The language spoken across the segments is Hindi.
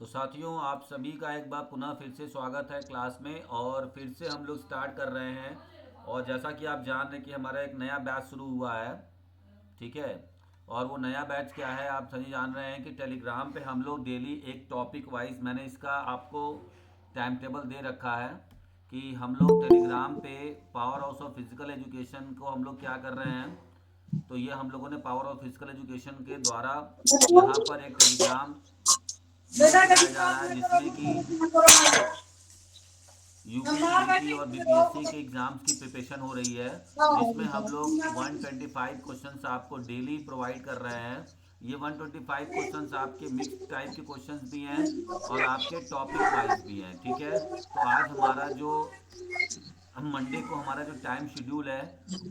तो साथियों, आप सभी का एक बार पुनः फिर से स्वागत है क्लास में। और फिर से हम लोग स्टार्ट कर रहे हैं। और जैसा कि आप जान रहे हैं कि हमारा एक नया बैच शुरू हुआ है। ठीक है। और वो नया बैच क्या है, आप सभी जान रहे हैं कि टेलीग्राम पे हम लोग डेली एक टॉपिक वाइज, मैंने इसका आपको टाइम टेबल दे रखा है कि हम लोग टेलीग्राम पे power house of physical education को हम लोग क्या कर रहे हैं। तो ये हम लोगों ने पावर ऑफ फिजिकल एजुकेशन के द्वारा यहाँ पर एक टेलीग्राम ग्रुप चलाया जा रहा है, जिसमें कि यूपी टीजीटी और बीपीएससी के एग्ज़ाम्स की प्रिपरेशन हो रही है। जिसमें हम लोग 125 क्वेश्चंस आपको डेली प्रोवाइड कर रहे हैं। ये 125 क्वेश्चंस आपके मिक्स टाइप के क्वेश्चंस भी हैं और आपके टॉपिक वाइज भी हैं। ठीक है। तो आज हमारा जो हम मंडे को हमारा जो टाइम शेड्यूल है,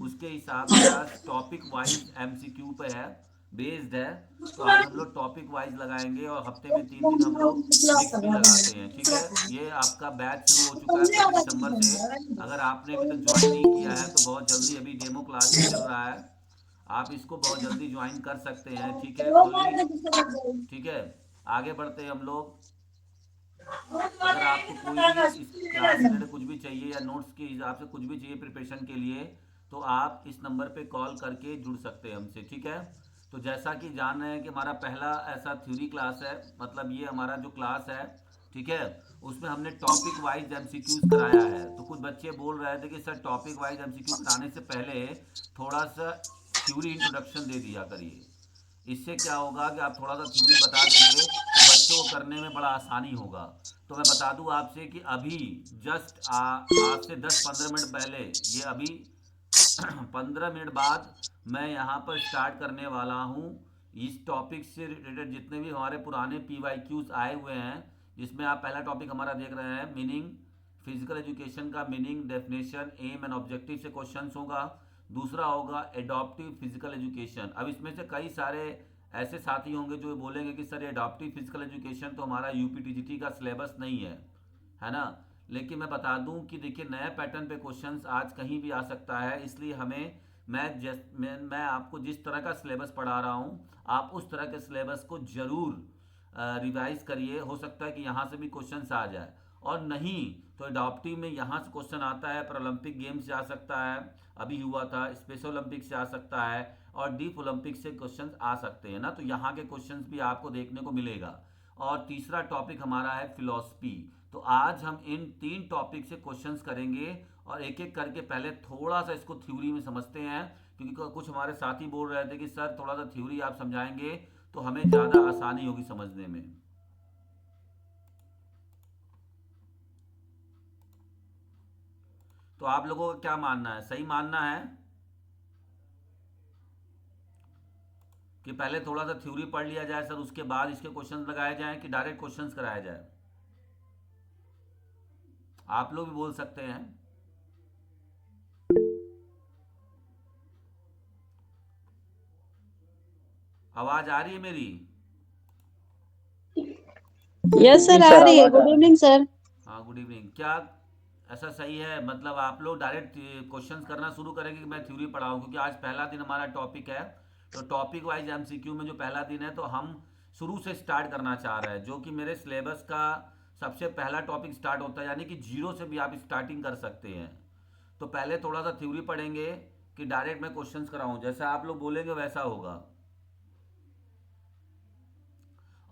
उसके हिसाब से आज टॉपिक वाइज एमसीक्यू पे है, बेस्ड है। तो आज हम लोग टॉपिक वाइज लगाएंगे और हफ्ते में 3 दिन हम लोग मिक्स भी लगाते हैं। ठीक है। ये आपका बैच शुरू हो चुका है 1 दिसंबर से। अगर आपने अभी तक ज्वाइन नहीं किया है तो बहुत जल्दी, अभी डेमो क्लास भी चल रहा है, आप इसको बहुत जल्दी ज्वाइन कर सकते हैं। ठीक है। ओनली, ठीक है। आगे बढ़ते हैं हम लोग। अगर आपको कोई भी इस क्लास से रिलेटेड कुछ भी चाहिए या नोट्स के हिसाब से कुछ भी चाहिए प्रिपरेशन के लिए, तो आप इस नंबर पे कॉल करके जुड़ सकते हैं हमसे। ठीक है। तो जैसा कि जान रहे हैं कि हमारा पहला ऐसा थ्योरी क्लास है, मतलब ये हमारा जो क्लास है, ठीक है, उसमें हमने टॉपिक वाइज एमसीक्यूज कराया है। तो कुछ बच्चे बोल रहे थे कि सर टॉपिक वाइज एमसीक्यू कराने से पहले थोड़ा सा थ्योरी इंट्रोडक्शन दे दिया करिए। इससे क्या होगा कि आप थोड़ा सा थ्योरी बता देंगे तो बच्चों को करने में बड़ा आसानी होगा। तो मैं बता दूं आपसे कि अभी जस्ट आज से 10-15 मिनट पहले, ये अभी 15 मिनट बाद मैं यहाँ पर स्टार्ट करने वाला हूँ इस टॉपिक से रिलेटेड जितने भी हमारे पुराने पी वाई क्यूज आए हुए हैं। जिसमें आप पहला टॉपिक हमारा देख रहे हैं, मीनिंग, फिजिकल एजुकेशन का meaning, definition, aim and objective से क्वेश्चंस होगा। दूसरा होगा एडॉप्टिव फिजिकल एजुकेशन। अब इसमें से कई सारे ऐसे साथी होंगे जो बोलेंगे कि सर एडॉप्टिव फिजिकल एजुकेशन तो हमारा यूपीटीजीटी का सिलेबस नहीं है ना। लेकिन मैं बता दूं कि देखिए, नए पैटर्न पे क्वेश्चंस आज कहीं भी आ सकता है, इसलिए हमें, मैं आपको जिस तरह का सिलेबस पढ़ा रहा हूं, आप उस तरह के सिलेबस को जरूर रिवाइज करिए। हो सकता है कि यहाँ से भी क्वेश्चंस आ जाए, और नहीं तो एडॉप्टिव में यहाँ से क्वेश्चन आता है, पर ओलंपिक गेम्स से आ सकता है, अभी हुआ था, स्पेशल ओलंपिक से आ सकता है, और डीप ओलंपिक से क्वेश्चन आ सकते हैं ना। तो यहाँ के क्वेश्चंस भी आपको देखने को मिलेगा। और तीसरा टॉपिक हमारा है फिलॉसफी। तो आज हम इन 3 टॉपिक से क्वेश्चंस करेंगे और एक एक करके पहले थोड़ा सा इसको थ्योरी में समझते हैं, क्योंकि कुछ हमारे साथी बोल रहे थे कि सर थोड़ा सा थ्योरी आप समझाएंगे तो हमें ज़्यादा आसानी होगी समझने में। तो आप लोगों का क्या मानना है, सही मानना है कि पहले थोड़ा सा थ्योरी पढ़ लिया जाए सर, उसके बाद इसके क्वेश्चंस लगाए जाएं, कि डायरेक्ट क्वेश्चंस कराया जाए? आप लोग भी बोल सकते हैं। आवाज आ रही है मेरी? यस सर, जी आ सर, रही है। आवाज आ गुड रही इवनिंग सर। हाँ, गुड इवनिंग। क्या ऐसा सही है, मतलब आप लोग डायरेक्ट क्वेश्चंस करना शुरू करेंगे कि मैं थ्योरी पढ़ाऊँ? क्योंकि आज पहला दिन हमारा टॉपिक है। तो टॉपिक वाइज एमसीक्यू में जो पहला दिन है, तो हम शुरू से स्टार्ट करना चाह रहे हैं, जो कि मेरे सिलेबस का सबसे पहला टॉपिक स्टार्ट होता है, यानी कि जीरो से भी आप स्टार्टिंग कर सकते हैं। तो पहले थोड़ा सा थ्योरी पढ़ेंगे कि डायरेक्ट मैं क्वेश्चंस कराऊं, जैसा आप लोग बोलेंगे वैसा होगा।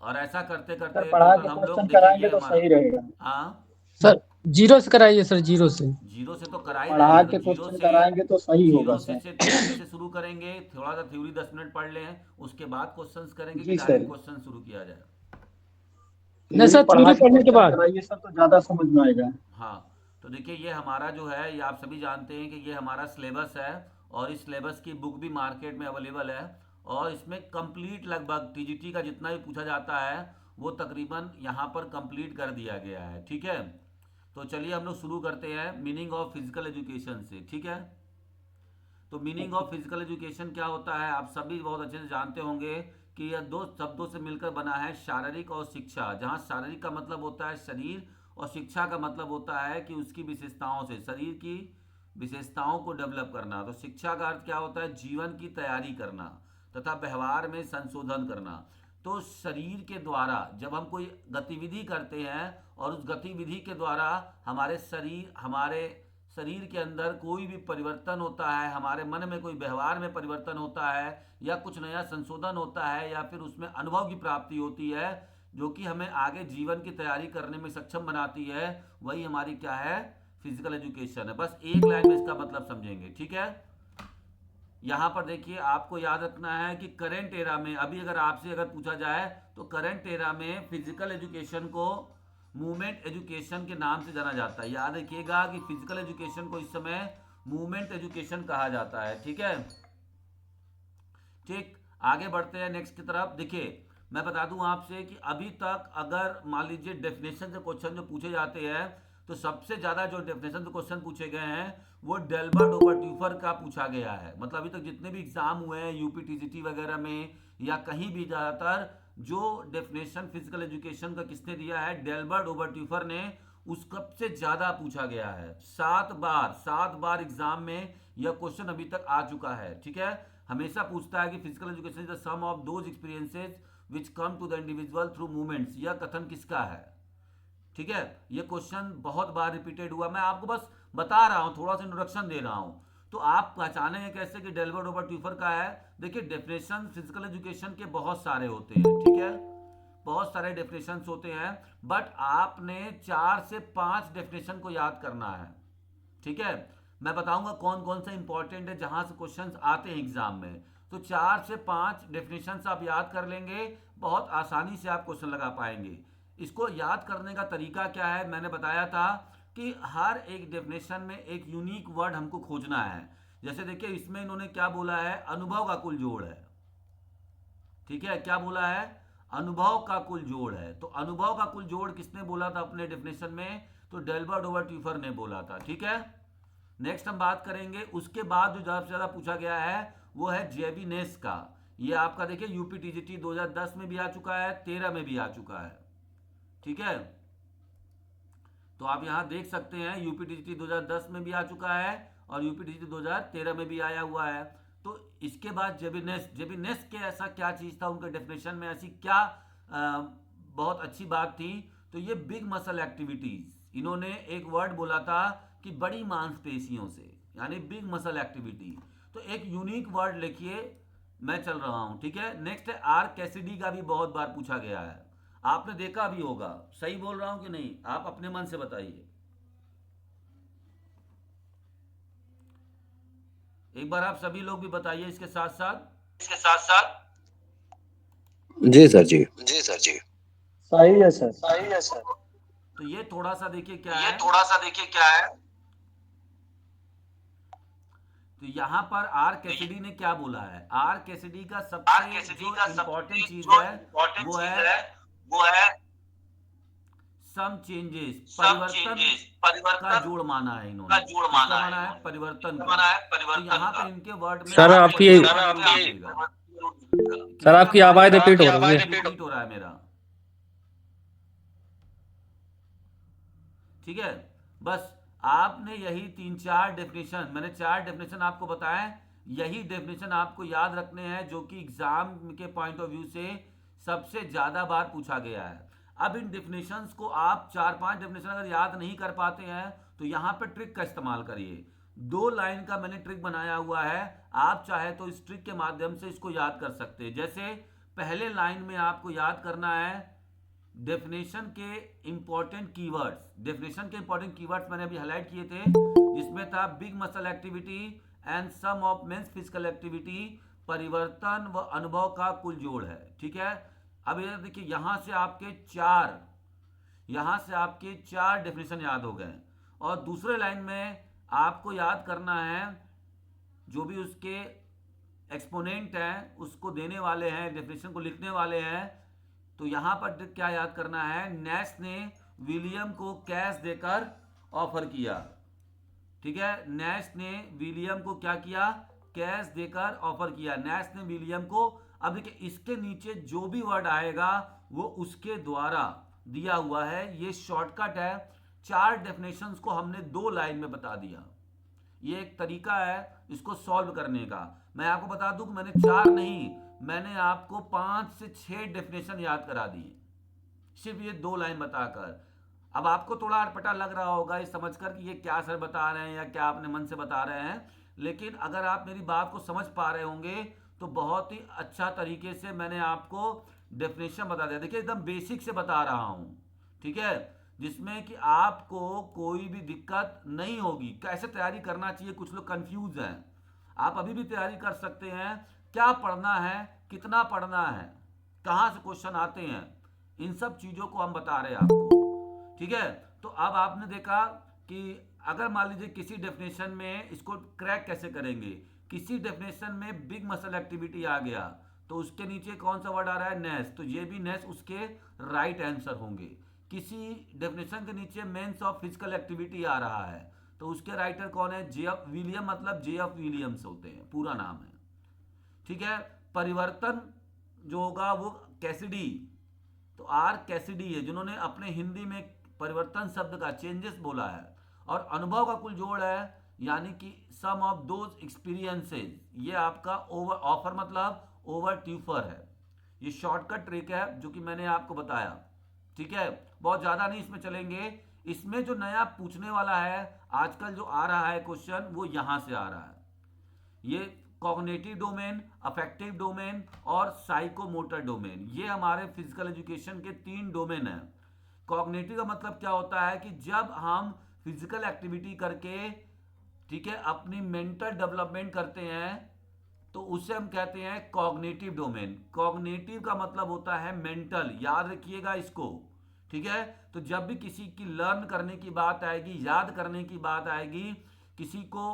और ऐसा करते सर, करते पढ़ा टोटल के हम लोग, क्वेश्चन देखिए कराएंगे ये तो हमारा, सही रहेगा। हाँ, सर जीरो से कराइए सर, जीरो से। जीरो से तो करा ही रहे पढ़ा हैं। तो के जीरो क्वेश्चन से, कराएंगे तो सही होगा जीरो से, सर। से थ्योरी से शुरू करेंगे, थोड़ा सा थ्योरी 10 मिनट पढ़ लें, उसके बाद क्वेश्चंस करेंगे कि जी डायरेक्ट सर, क्वेश्चन शुरू किया जाए। नहीं थ्योरी सर, पढ़ा थ्योरी के पढ़ने के क्वेश्चन बाद। कराइए सर, तो ज्यादा समझ में आएगा। हाँ। तो देखिए, ये हमारा जो है, ये आप सभी जानते हैं कि ये हमारा सिलेबस है, और इस सिलेबस की बुक भी मार्केट में अवेलेबल है। और इसमें कंप्लीट लगभग टीजीटी का जितना भी पूछा जाता है वो तकरीबन यहाँ पर कंप्लीट कर दिया गया है। ठीक है। तो चलिए हम लोग शुरू करते हैं मीनिंग ऑफ फिजिकल एजुकेशन से। ठीक है। तो मीनिंग ऑफ फिजिकल एजुकेशन क्या होता है, आप सभी बहुत अच्छे से जानते होंगे कि यह 2 शब्दों से मिलकर बना है, शारीरिक और शिक्षा। जहाँ शारीरिक का मतलब होता है शरीर, और शिक्षा का मतलब होता है कि उसकी विशेषताओं से, शरीर की विशेषताओं को डेवलप करना। तो शिक्षा का अर्थ क्या होता है, जीवन की तैयारी करना तथा व्यवहार में संशोधन करना। तो शरीर के द्वारा जब हम कोई गतिविधि करते हैं और उस गतिविधि के द्वारा हमारे शरीर के अंदर कोई भी परिवर्तन होता है, हमारे मन में कोई व्यवहार में परिवर्तन होता है, या कुछ नया संशोधन होता है, या फिर उसमें अनुभव की प्राप्ति होती है जो कि हमें आगे जीवन की तैयारी करने में सक्षम बनाती है, वही हमारी क्या है, फिजिकल एजुकेशन है। बस एक लाइन में इसका मतलब समझेंगे, ठीक है। यहाँ पर देखिए आपको याद रखना है कि करंट एरा में, अभी अगर आपसे अगर पूछा जाए तो करंट एरा में फिजिकल एजुकेशन को मूवमेंट एजुकेशन के नाम से जाना जाता है। याद रखिएगा कि फिजिकल एजुकेशन को इस समय मूवमेंट एजुकेशन कहा जाता है, ठीक है। ठीक, आगे बढ़ते हैं नेक्स्ट की तरफ। देखिए मैं बता दूं आपसे कि अभी तक अगर मान लीजिए डेफिनेशन से क्वेश्चन जो पूछे जाते हैं तो सबसे ज्यादा जो डेफिनेशन से क्वेश्चन पूछे गए हैं वो डेल्बर्ट ओवरट्यूफर का पूछा गया है। मतलब अभी तक जितने भी एग्जाम हुए हैं यूपी टीजीटी वगैरह में या कहीं भी, ज्यादातर जो डेफिनेशन फिजिकल एजुकेशन का किसने दिया है, डेल्बर्ट ओवरट्यूफर ने, उस सबसे ज्यादा पूछा गया है। 7 बार एग्जाम में यह क्वेश्चन अभी तक आ चुका है, ठीक है। हमेशा पूछता है कि physical education is the sum of those experiences which come to the individual through movements. यह कथन किसका है, ठीक है। यह क्वेश्चन बहुत बार रिपीटेड हुआ, मैं आपको बस बता रहा हूं, थोड़ा सा इंट्रोडक्शन दे रहा हूं, तो आप पहचानेंगे कैसे कि डेल्बर्ट ओवरट्यूफर का है। देखिए डेफिनेशन फिजिकल एजुकेशन के बहुत सारे होते हैं, ठीक है, बहुत सारे डेफिनेशंस होते हैं, बट आपने 4 से 5 डेफिनेशन को याद करना है, ठीक है। मैं बताऊंगा कौन कौन सा इंपॉर्टेंट है जहां से क्वेश्चंस आते हैं एग्जाम में। तो 4 से 5 डेफिनेशंस आप याद कर लेंगे, बहुत आसानी से आप क्वेश्चन लगा पाएंगे। इसको याद करने का तरीका क्या है, मैंने बताया था कि हर एक डेफिनेशन में एक यूनिक वर्ड हमको खोजना है। जैसे देखिए इसमें इन्होंने क्या बोला है, अनुभव का कुल जोड़ है, ठीक है। क्या बोला है, अनुभव का कुल जोड़ है। तो अनुभव का कुल जोड़ किसने बोला था अपने डेफिनेशन में, तो डेल्बर्ट ओवरट्यूफर ने बोला था, ठीक है। नेक्स्ट हम बात करेंगे, उसके बाद जो ज्यादा से ज्यादा पूछा गया है वो है जेविनेस का। ये आपका देखिए यूपी टीजीटी 2010 में भी आ चुका है, 13 में भी आ चुका है, ठीक है। तो आप यहां देख सकते हैं यूपी टीजीटी 2010 में भी आ चुका है और यूपी टीजीटी 2013 में भी आया हुआ है। तो इसके बाद जेबिनेस के ऐसा क्या चीज था उनके डेफिनेशन में, ऐसी क्या बहुत अच्छी बात थी, तो ये बिग मसल एक्टिविटीज, इन्होंने एक वर्ड बोला था कि बड़ी मांसपेशियों से, यानी बिग मसल एक्टिविटी। तो एक यूनिक वर्ड लिखिए, मैं चल रहा हूं, ठीक है। नेक्स्ट है आर कैसिडी का, भी बहुत बार पूछा गया है, आपने देखा भी होगा, सही बोल रहा हूं कि नहीं, आप अपने मन से बताइए। एक बार आप सभी लोग भी बताइए इसके साथ साथ। जी सर जी। सही है सर। तो ये थोड़ा सा देखिए क्या है, तो यहाँ पर आर कैसिडी ने क्या बोला है, आर कैसिडी का सबसे जो इम्पोर्टेंट चीज है वो है सम चेंजेस, परिवर्तन का जोड़ माना है इन्होंने, किसका माना है, परिवर्तन का। तो यहाँ पे इनके वर्ड में सर आपकी आवाज रिपीट हो रही है। रिपीट हो रहा है मेरा, ठीक है। बस आपने यही 3-4 डेफिनेशन, मैंने 4 डेफिनेशन आपको बताए, यही डेफिनेशन आपको याद रखने हैं जो कि एग्जाम के पॉइंट ऑफ व्यू से सबसे ज्यादा बार पूछा गया है। अब इन डेफिनेशंस को आप 4-5 डेफिनेशन अगर याद नहीं कर पाते हैं तो यहाँ पे ट्रिक का इस्तेमाल करिए। 2 लाइन का मैंने ट्रिक बनाया हुआ है, आप चाहे तो इस ट्रिक के माध्यम से इसको याद कर सकते हैं। जैसे पहले लाइन में आपको याद करना है डेफिनेशन के इंपॉर्टेंट कीवर्ड्स, डेफिनेशन के इंपॉर्टेंट कीवर्ड्स मैंने अभी हाईलाइट किए थे, जिसमें था big muscle activity and some of men's physical activity, परिवर्तन व अनुभव का कुल जोड़ है, ठीक है। अब ये देखिए यहां से आपके 4 डेफिनेशन याद हो गए, और दूसरे लाइन में आपको याद करना है जो भी उसके एक्सपोनेंट हैं, उसको देने वाले हैं, डेफिनेशन को लिखने वाले हैं। तो यहां पर क्या याद करना है, नैश ने विलियम को कैश देकर ऑफर किया, ठीक है। नैश ने विलियम को क्या किया, कैश देकर ऑफर किया, नैश ने विलियम को। अब देखिए इसके नीचे जो भी वर्ड आएगा वो उसके द्वारा दिया हुआ है, ये शॉर्टकट है। 4 डेफिनेशंस को हमने 2 लाइन में बता दिया, ये एक तरीका है इसको सॉल्व करने का। मैं आपको बता दूं कि मैंने 4 नहीं, मैंने आपको 5 से 6 डेफिनेशन याद करा दिए, सिर्फ ये 2 लाइन बताकर। अब आपको थोड़ा अटपटा लग रहा होगा ये समझकर कि ये क्या सर बता रहे हैं या क्या अपने मन से बता रहे हैं, लेकिन अगर आप मेरी बात को समझ पा रहे होंगे तो बहुत ही अच्छा तरीके से मैंने आपको डेफिनेशन बता दिया। देखिए एकदम बेसिक से बता रहा हूँ, ठीक है, जिसमें कि आपको कोई भी दिक्कत नहीं होगी। कैसे तैयारी करना चाहिए, कुछ लोग कंफ्यूज हैं, आप अभी भी तैयारी कर सकते हैं। क्या पढ़ना है, कितना पढ़ना है, कहाँ से क्वेश्चन आते हैं, इन सब चीज़ों को हम बता रहे हैं आपको, ठीक है। तो अब आपने देखा कि अगर मान लीजिए किसी डेफिनेशन में इसको क्रैक कैसे करेंगे, किसी डेफिनेशन में बिग मसल एक्टिविटी आ गया तो उसके नीचे कौन सा वर्ड आ रहा है, नेस, तो ये भी नेस उसके राइट आंसर होंगे। किसी डेफिनेशन के नीचे मेंस ऑफ फिजिकल एक्टिविटी आ रहा है तो उसके राइटर कौन है, जेएफ विलियम, मतलब जेएफ विलियम्स होते हैं, पूरा नाम है, ठीक है। परिवर्तन जो होगा वो कैसिडी, तो आर कैसिडी है जिन्होंने अपने हिंदी में परिवर्तन शब्द का चेंजेस बोला है। और अनुभव का कुल जोड़ है, यानी कि सम ऑफ दोज एक्सपीरियंसेस, ये आपका ओवर ऑफर मतलब ओवर ट्यूफर है। ये शॉर्टकट ट्रिक है जो कि मैंने आपको बताया, ठीक है, बहुत ज़्यादा नहीं इसमें चलेंगे। इसमें जो नया पूछने वाला है आजकल जो आ रहा है क्वेश्चन, वो यहाँ से आ रहा है। ये कॉग्निटिव डोमेन, अफेक्टिव डोमेन और साइकोमोटर डोमेन, ये हमारे फिजिकल एजुकेशन के 3 डोमेन हैं। कॉग्निटिव का मतलब क्या होता है कि जब हम फिजिकल एक्टिविटी करके, ठीक है, अपनी मेंटल डेवलपमेंट करते हैं तो उसे हम कहते हैं कॉग्निटिव डोमेन। कॉग्निटिव का मतलब होता है मेंटल, याद रखिएगा इसको, ठीक है। तो जब भी किसी की लर्न करने की बात आएगी, याद करने की बात आएगी, किसी को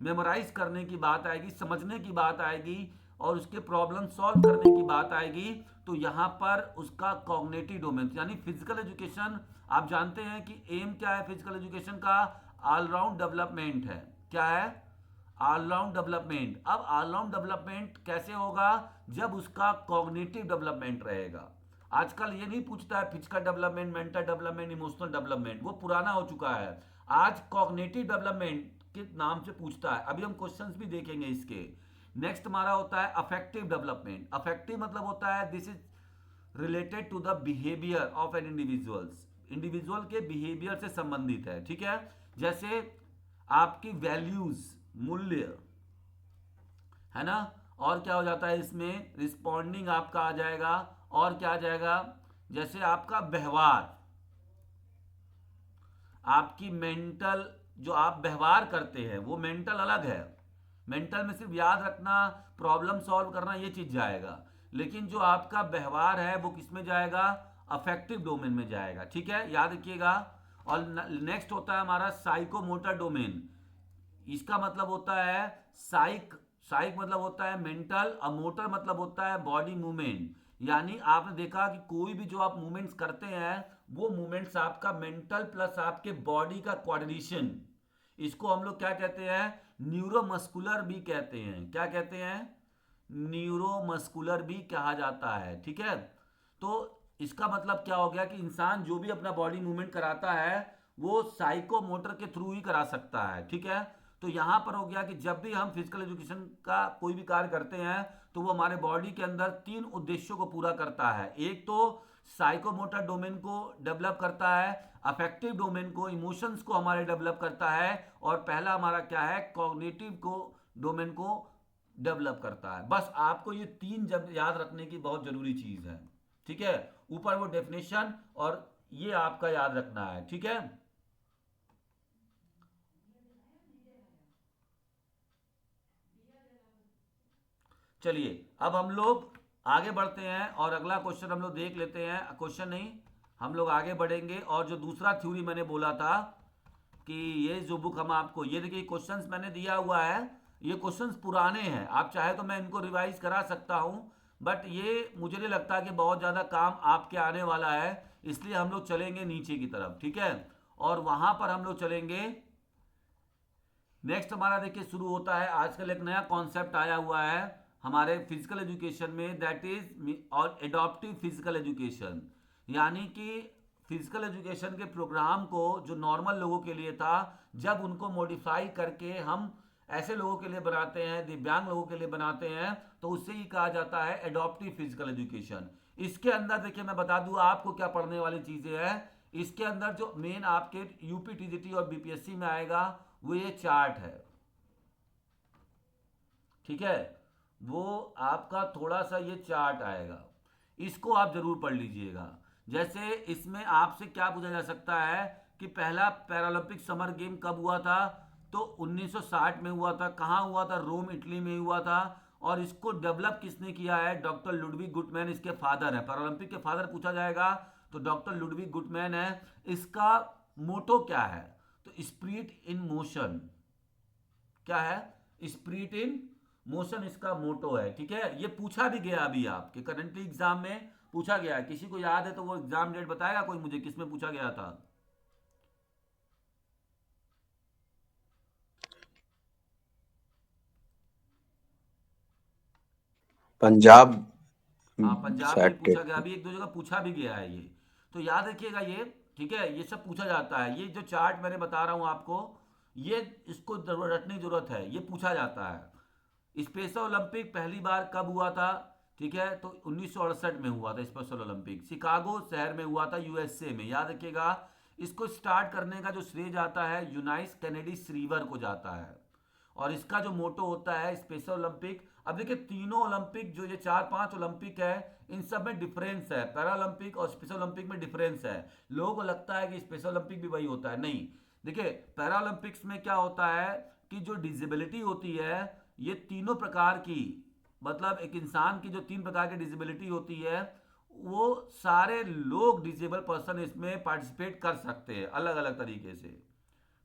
मेमोराइज करने की बात आएगी, समझने की बात आएगी और उसके प्रॉब्लम सॉल्व करने की बात आएगी, तो यहाँ पर उसका कॉग्निटिव डोमेन, यानी फिजिकल एजुकेशन। आप जानते हैं कि एम क्या है फिजिकल एजुकेशन का, ऑलराउंड डेवलपमेंट है। क्या है, ऑलराउंड डेवलपमेंट। अब ऑलराउंड डेवलपमेंट कैसे होगा, जब उसका कॉग्निटिव डेवलपमेंट रहेगा। आजकल ये नहीं पूछता है physical development, mental development, emotional development, वो पुराना हो चुका है। आज कॉग्निटिव डेवलपमेंट के नाम से पूछता है। अभी हम क्वेश्चंस भी देखेंगे इसके। नेक्स्ट हमारा होता है अफेक्टिव डेवलपमेंट। अफेक्टिव मतलब होता है this is related to the behaviour of an individuals, individual के बिहेवियर से संबंधित है, ठीक है। जैसे आपकी वैल्यूज, मूल्य, है ना, और क्या हो जाता है इसमें, रिस्पॉन्डिंग आपका आ जाएगा, और क्या आ जाएगा, जैसे आपका व्यवहार, आपकी मेंटल, जो आप व्यवहार करते हैं वो मेंटल अलग है। मेंटल में सिर्फ याद रखना, प्रॉब्लम सॉल्व करना, ये चीज जाएगा, लेकिन जो आपका व्यवहार है वो किस में जाएगा, अफेक्टिव डोमेन में जाएगा, ठीक है, याद रखिएगा। और नेक्स्ट होता है हमारा साइकोमोटर डोमेन। इसका मतलब होता है साइक, साइक मतलब होता है मेंटल, और मोटर मतलब होता है बॉडी मूवमेंट। यानी आपने देखा कि कोई भी जो आप मूवमेंट्स करते हैं वो मूवमेंट्स आपका मेंटल प्लस आपके बॉडी का कोऑर्डिनेशन, इसको हम लोग क्या कहते हैं, न्यूरोमस्कुलर भी कहते हैं। क्या कहते हैं, न्यूरोमस्कुलर भी कहा जाता है, ठीक है। तो इसका मतलब क्या हो गया कि इंसान जो भी अपना बॉडी मूवमेंट कराता है वो साइकोमोटर के थ्रू ही करा सकता है, ठीक है। तो यहां पर हो गया कि जब भी हम फिजिकल एजुकेशन का कोई भी कार्य करते हैं तो वो हमारे बॉडी के अंदर 3 उद्देश्यों को पूरा करता है। एक तो साइकोमोटर डोमेन को डेवलप करता है, अफेक्टिव डोमेन को, इमोशंस को हमारे डेवलप करता है, और पहला हमारा क्या है, कॉग्निटिव को डोमेन को डेवलप करता है। बस आपको ये 3 जब याद रखने की बहुत जरूरी चीज है, ठीक है। ऊपर वो डेफिनेशन और ये आपका याद रखना है, ठीक है। चलिए अब हम लोग आगे बढ़ते हैं और अगला क्वेश्चन हम लोग देख लेते हैं। क्वेश्चन नहीं, हम लोग आगे बढ़ेंगे। और जो दूसरा थ्योरी मैंने बोला था कि ये जो बुक हम आपको, ये देखिए क्वेश्चंस मैंने दिया हुआ है, ये क्वेश्चंस पुराने हैं, आप चाहे तो मैं इनको रिवाइज करा सकता हूं, बट ये मुझे नहीं लगता कि बहुत ज़्यादा काम आपके आने वाला है, इसलिए हम लोग चलेंगे नीचे की तरफ, ठीक है। और वहां पर हम लोग चलेंगे। नेक्स्ट हमारा देखिए शुरू होता है, आजकल एक नया कॉन्सेप्ट आया हुआ है हमारे फिजिकल एजुकेशन में, दैट इज और एडॉप्टिव फिजिकल एजुकेशन। यानी कि फिजिकल एजुकेशन के प्रोग्राम को जो नॉर्मल लोगों के लिए था, जब उनको मॉडिफाई करके हम ऐसे लोगों के लिए बनाते हैं, दिव्यांग लोगों के लिए बनाते हैं, तो उससे ही कहा जाता है एडॉप्टिव फिजिकल एजुकेशन। इसके अंदर देखिए मैं बता दूं आपको क्या पढ़ने वाली चीजें हैं। इसके अंदर जो मेन आपके यूपी टीजीटी और बीपीएससी में आएगा वो ये चार्ट है, ठीक है, वो आपका थोड़ा सा ये चार्ट आएगा, इसको आप जरूर पढ़ लीजिएगा। जैसे इसमें आपसे क्या पूछा जा सकता है कि पहला पैरालंपिक समर गेम कब हुआ था, तो 1960 में हुआ था। कहाँ हुआ था? रोम इटली में हुआ था। और इसको डेवलप किसने किया है? डॉक्टर लुडविग गुटमैन इसके फादर है। पैरालंपिक के फादर पूछा जाएगा तो डॉक्टर लुडविग गुटमैन है। इसका मोटो क्या है? तो स्पिरिट इन मोशन। क्या है? स्पिरिट इन मोशन इसका मोटो है, ठीक है। ये पूछा भी गया अभी आपके करंटली एग्जाम में पूछा गया है। किसी को याद है तो वो एग्जाम डेट बताएगा कोई मुझे, किसमें पूछा गया था? पंजाब हाँ, पंजाब में सेट। पूछा गया, अभी एक दो जगह पूछा भी गया है ये, तो याद रखिएगा ये, ठीक है। ये सब पूछा जाता है। ये जो चार्ट मैंने बता रहा हूं आपको, ये इसको रटने की जरूरत है, ये पूछा जाता है। स्पेशल ओलंपिक पहली बार कब हुआ था? ठीक है, तो 1968 में हुआ था स्पेशल ओलंपिक। शिकागो शहर में हुआ था, यूएसए में, याद रखिएगा। इसको स्टार्ट करने का जो श्रेय जाता है यूनाइस कैनेडी श्रीवर को जाता है। और इसका जो मोटो होता है स्पेशल ओलंपिक। अब देखिए तीनों ओलंपिक जो ये 4-5 ओलंपिक है, इन सब में डिफरेंस है। पैरा ओलंपिक और स्पेशल ओलंपिक में डिफरेंस है। लोगों को लगता है कि स्पेशल ओलंपिक भी वही होता है, नहीं। देखिए पैरा ओलंपिक्स में क्या होता है कि जो डिसेबिलिटी होती है, ये तीनों प्रकार की, मतलब एक इंसान की जो 3 प्रकार की डिसेबिलिटी होती है, वो सारे लोग डिसेबल पर्सन इसमें पार्टिसिपेट कर सकते हैं अलग अलग तरीके से।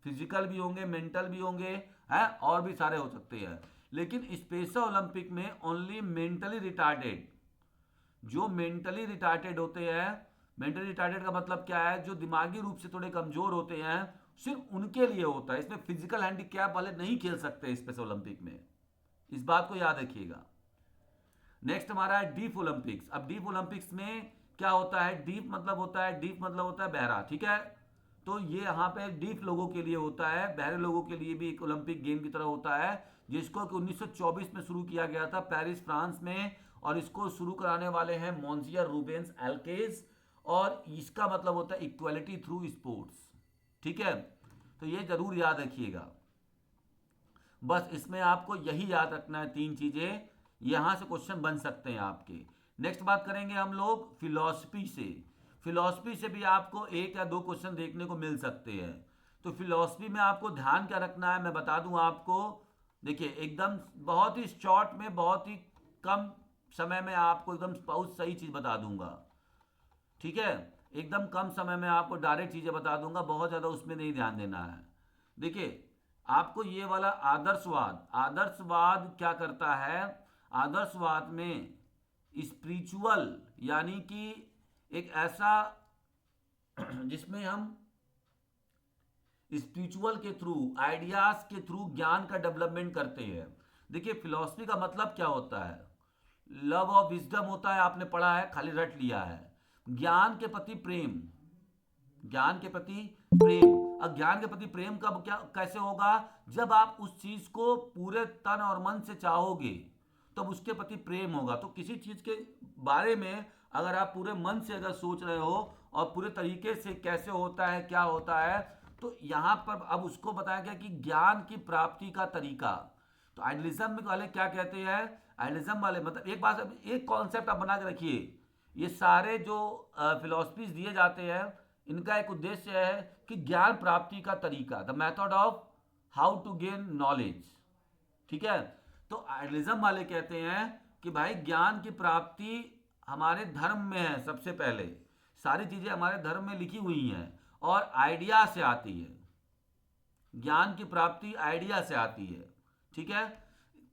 फिजिकल भी होंगे, मेंटल भी होंगे, हैं, और भी सारे हो सकते हैं। लेकिन स्पेशल ओलंपिक में ओनली मेंटली रिटार्डेड, जो मेंटली रिटार्डेड होते हैं, मेंटली रिटार्डेड का मतलब क्या है? जो दिमागी रूप से थोड़े कमजोर होते हैं, सिर्फ उनके लिए होता है। इसमें फिजिकल हैंडीकैप वाले नहीं खेल सकते स्पेशल ओलंपिक में, इस बात को याद रखिएगा। नेक्स्ट हमारा है डीफ ओलंपिक्स। अब डीफ ओलंपिक्स में क्या होता है? डीफ मतलब होता है बहरा, ठीक है। तो ये यहाँ पे डीफ लोगों के लिए होता है, बहरे लोगों के लिए भी एक ओलंपिक गेम की तरह होता है, जिसको कि 1924 में शुरू किया गया था पेरिस फ्रांस में। और इसको शुरू कराने वाले हैं मॉन्सियर रूबेंस एल्केज। और इसका मतलब होता है इक्वलिटी थ्रू स्पोर्ट्स, ठीक है। तो ये जरूर याद रखिएगा। बस इसमें आपको यही याद रखना है, 3 चीजें। यहां से क्वेश्चन बन सकते हैं आपके। नेक्स्ट बात करेंगे हम लोग फिलॉसफी से। फिलॉसफी से भी आपको 1 या 2 क्वेश्चन देखने को मिल सकते हैं। तो फिलॉसफी में आपको ध्यान क्या रखना है मैं बता दूं आपको। देखिए एकदम बहुत ही शॉर्ट में, बहुत ही कम समय में आपको एकदम बहुत सही चीज बता दूंगा, ठीक है। एकदम कम समय में आपको डायरेक्ट चीजें बता दूंगा, बहुत ज्यादा उसमें नहीं ध्यान देना है। देखिए आपको ये वाला आदर्शवाद, आदर्शवाद क्या करता है? आदर्शवाद में स्पिरिचुअल, यानी कि एक ऐसा जिसमें हम स्पिरिचुअल के थ्रू, आइडियाज के थ्रू ज्ञान का डेवलपमेंट करते हैं। देखिए फिलॉसफी का मतलब क्या होता है? लव ऑफ विजडम होता है, आपने पढ़ा है, खाली रट लिया है। ज्ञान के प्रति प्रेम, ज्ञान के प्रति प्रेम। अब ज्ञान के प्रति प्रेम कब, क्या, कैसे होगा? जब आप उस चीज को पूरे तन और मन से चाहोगे, तब उसके प्रति प्रेम होगा। तो किसी चीज के बारे में अगर आप पूरे मन से अगर सोच रहे हो और पूरे तरीके से कैसे होता है, क्या होता है, तो यहां पर अब उसको बताया गया कि ज्ञान की प्राप्ति का तरीका। तो आइडियलिज्म वाले क्या कहते हैं? आइडियलिज्म वाले मतलब एक बात, एक कॉन्सेप्ट आप बना के रखिए, ये सारे जो फिलोसफीज दिए जाते हैं, इनका एक उद्देश्य है कि ज्ञान प्राप्ति का तरीका, the method of how to gain knowledge, ठीक है। तो आइडियलिज्म वाले कहते हैं कि भाई ज्ञान की प्राप्ति हमारे धर्म में है। सबसे पहले सारी चीजें हमारे धर्म में लिखी हुई हैं और आइडिया से आती है। ज्ञान की प्राप्ति आइडिया से आती है, ठीक है।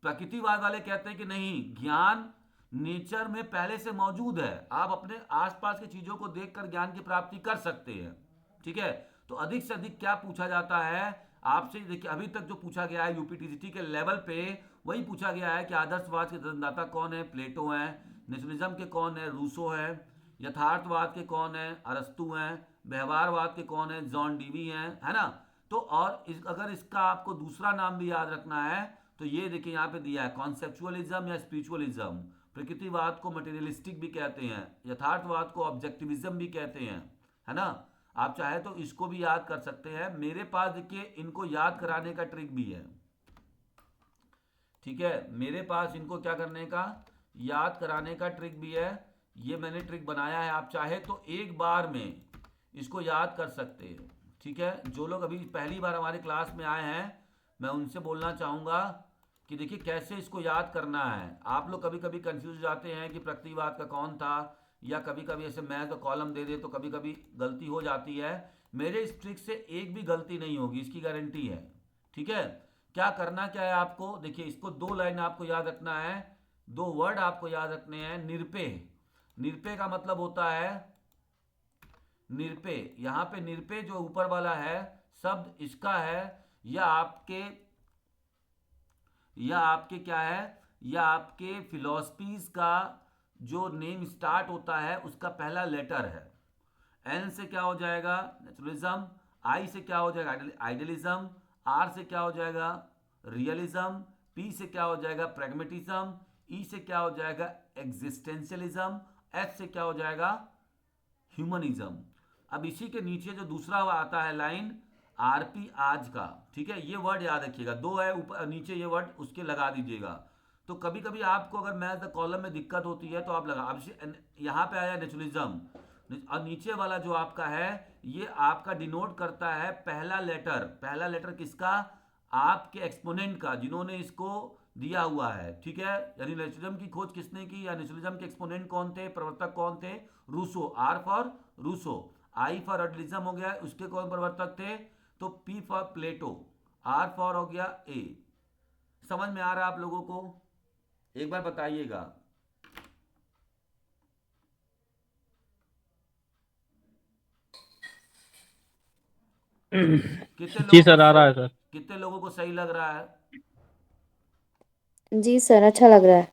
प्रकृतिवाद वाले कहते हैं कि नहीं, ज्ञान नेचर में पहले से मौजूद है, आप अपने आसपास की चीजों को देखकर ज्ञान की प्राप्ति कर सकते हैं, ठीक है। तो अधिक से अधिक क्या पूछा जाता है आपसे? देखिए अभी तक जो पूछा गया है यूपीटीसीटी के लेवल पे, वही पूछा गया है कि आदर्शवाद के जन्मदाता कौन है? प्लेटो है। नेशनलिज्म के कौन है? रूसो है। यथार्थवाद के कौन है? अरस्तु हैं। व्यवहारवाद के कौन है? जॉन डीवी हैं, है ना। तो और अगर इसका आपको दूसरा नाम भी याद रखना है तो ये देखिए यहाँ पे दिया है, कॉन्सेप्चुअलिज्म या स्पिरिचुअलिज्म। प्रकृतिवाद को मटेरियलिस्टिक भी कहते हैं, यथार्थवाद को ऑब्जेक्टिविज्म भी कहते हैं, है ना। आप चाहे तो इसको भी याद कर सकते हैं। मेरे पास देखिए इनको याद कराने का ट्रिक भी है, ठीक है। मेरे पास इनको क्या करने का, याद कराने का ट्रिक भी है। ये मैंने ट्रिक बनाया है, आप चाहे तो एक बार में इसको याद कर सकते हैं, ठीक है। जो लोग अभी पहली बार हमारे क्लास में आए हैं मैं उनसे बोलना चाहूँगा कि देखिए कैसे इसको याद करना है। आप लोग कभी कभी कंफ्यूज हो जाते हैं कि प्रकृतिवाद का कौन था, या कभी कभी ऐसे मैं तो कॉलम दे दे तो कभी कभी गलती हो जाती है। मेरे इस ट्रिक से एक भी गलती नहीं होगी, इसकी गारंटी है, ठीक है। क्या करना क्या है आपको, देखिए इसको दो लाइन आपको याद रखना है, दो वर्ड आपको याद रखने हैं। निरपेय, निरपेय का मतलब होता है निरपेय, यहाँ पे निरपेय जो ऊपर वाला है शब्द इसका है, या आपके क्या है, या आपके फिलॉसफीज का जो नेम स्टार्ट होता है उसका पहला लेटर है। एन से क्या हो जाएगा, नेचुरलिज्म। आई से क्या हो जाएगा, आइडियलिज्म। आर से क्या हो जाएगा, रियलिज्म। पी से क्या हो जाएगा, प्रैग्मेटिज्म। ई से क्या हो जाएगा, एग्जिस्टेंशियलिज्म। एच से क्या हो जाएगा, ह्यूमनिज्म। अब इसी के नीचे जो दूसरा आता है लाइन, आरपी आज का, ठीक है। ये वर्ड याद रखिएगा, दो है ऊपर नीचे, ये वर्ड उसके लगा दीजिएगा। तो कभी कभी आपको अगर मैथ द कॉलम में दिक्कत होती है तो आप लगा, अब यहाँ पे आया नेचुरलिज्म, और नीचे वाला जो आपका है ये आपका डिनोट करता है पहला लेटर। पहला लेटर किसका, आपके एक्सपोनेंट का, जिन्होंने इसको दिया हुआ है, ठीक है। यानी नेचुरलिज्म की खोज किसने की, या नेचुरलिज्म के एक्सपोनेंट कौन थे, प्रवर्तक कौन थे, Rousseau. R for Rousseau. I for idealism हो गया, उसके कौन प्रवर्तक थे, तो P for Plato. R for हो गया ए। समझ में आ रहा है आप लोगों को, एक बार बताइएगा। कितने जी लोगों को सर, आ रहा है सर। कितने लोगों को सही लग रहा है। जी सर, अच्छा लग रहा है।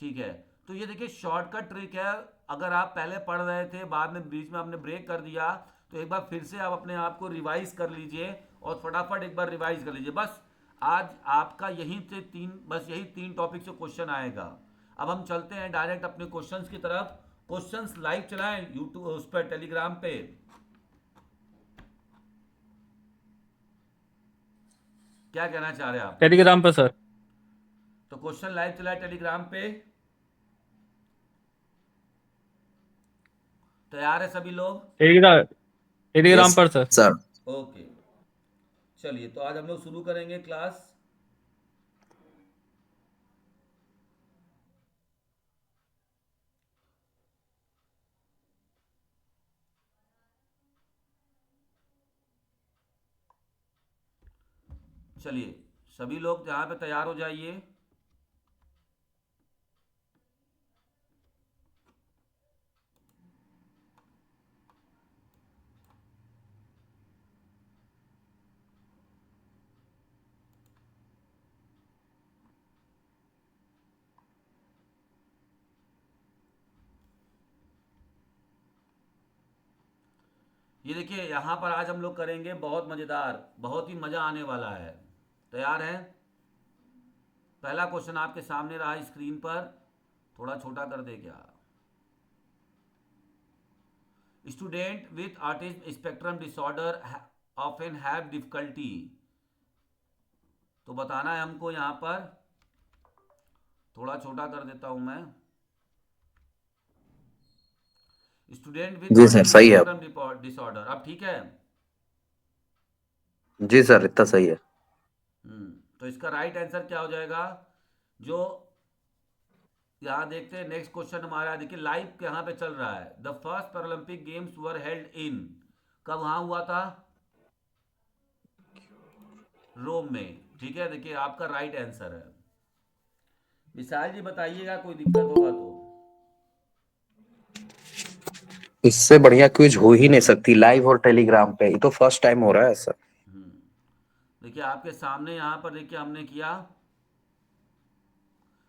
ठीक है, तो ये देखिए शॉर्टकट ट्रिक है। अगर आप पहले पढ़ रहे थे बाद में बीच में आपने ब्रेक कर दिया तो एक बार फिर से आप अपने आप को रिवाइज कर लीजिए, और फटाफट एक बार रिवाइज कर लीजिए। बस आज आपका यही तीन टॉपिक से क्वेश्चन आएगा। अब हम चलते हैं डायरेक्ट अपने क्वेश्चंस की तरफ। क्वेश्चंस लाइव चलाएं यूट्यूब उस पर, टेलीग्राम पे। क्या कहना चाह रहे हैं आप, टेलीग्राम पर सर। तो क्वेश्चन लाइव चलाए टेलीग्राम पे। तैयार है सभी लोग, टेलीग्राम टेलीग्राम यस पर सर। सर। ओके। चलिए तो आज हम लोग शुरू करेंगे क्लास। चलिए सभी लोग यहाँ पे तैयार हो जाइए। ये देखिए यहाँ पर आज हम लोग करेंगे बहुत मज़ेदार, बहुत ही मज़ा आने वाला है। तैयार हैं। पहला क्वेश्चन आपके सामने रहा स्क्रीन पर, थोड़ा छोटा कर दे क्या। Student with autism spectrum disorder often have difficulty, तो बताना है हमको। यहाँ पर थोड़ा छोटा कर देता हूँ मैं। स्टूडेंट विथ जी सर, ऑटिज्म सही है। स्पेक्ट्रम डिसऑर्डर, अब ठीक है। जी सर, इतना सही है। तो इसका राइट आंसर क्या हो जाएगा, जो यहाँ देखते हैं नेक्स्ट क्वेश्चन हमारा। देखिए लाइव यहाँ पे चल रहा है। The first Paralympic games were held in, कब वहाँ हुआ था, रोम में, ठीक है। देखिए आपका राइट आंसर है। विशाल जी बताइएगा कोई दिक्कत होगा तो। इससे बढ़िया क्विज हो ही नहीं सकती लाइव और टेलीग्राम पे, ये तो फर्स्ट टाइम हो रहा है सर। देखिए आपके सामने यहाँ पर देखिए हमने किया,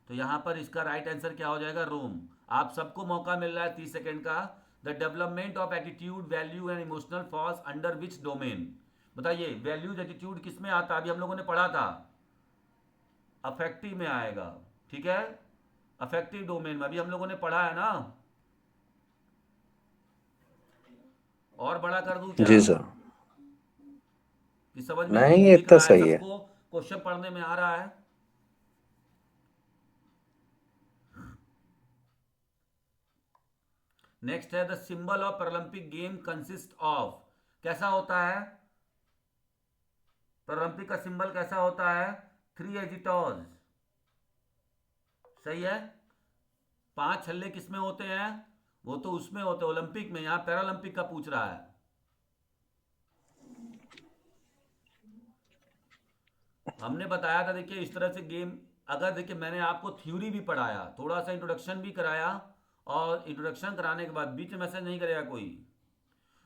तो यहाँ पर इसका राइट आंसर क्या हो जाएगा, रोम। आप सबको मौका मिल रहा है 30 सेकंड का। The development of attitude value and emotional falls under which domain. बताइए वैल्यूज एटीट्यूड किस में आता है? अभी हम लोगों ने पढ़ा था अफेक्टिव में आएगा, ठीक है, अफेक्टिव डोमेन में अभी हम लोगों ने पढ़ा है ना। और बड़ा कर दूं क्या जी सर। कि समझ में नहीं, दिख इतना रहा है सही है। सबको? क्वेश्चन पढ़ने में आ रहा है? नेक्स्ट है the symbol of Paralympic game consist of. कैसा होता है पैरालंपिक का सिंबल? कैसा होता है? 3 एजिटॉज, सही है। 5 छल्ले किसमें होते हैं? वो तो उसमें होते हैं ओलंपिक में, यहां पैरालंपिक का पूछ रहा है। हमने बताया था देखिए इस तरह से गेम, अगर देखिए मैंने आपको थ्योरी भी पढ़ाया, थोड़ा सा इंट्रोडक्शन भी कराया, और इंट्रोडक्शन कराने के बाद बीच में मैसेज नहीं करेगा कोई।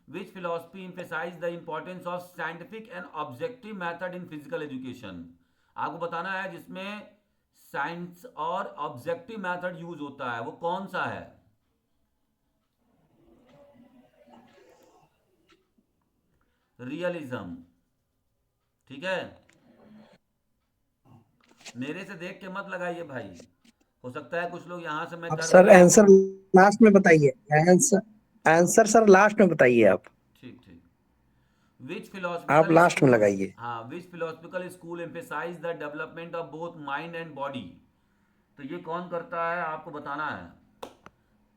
Which philosophy emphasise the importance of scientific and objective method in physical education. आपको बताना है जिसमें साइंस और ऑब्जेक्टिव मेथड यूज होता है, वो कौन सा है? रियलिज्म, ठीक है। मेरे से देख के मत लगाइए भाई, हो सकता है कुछ लोग यहां से मैं आप कर सर दिया हूं। आंसर लास्ट में बताइए। आंसर हाँ आंसर सर लास्ट में बताइए आप। ठीक ठीक। विच आप फिलोसफिकल लास्ट में स्कूल, लगाइए। हाँ, which philosophical school emphasise the development of both mind and body. तो ये कौन करता है आपको बताना है।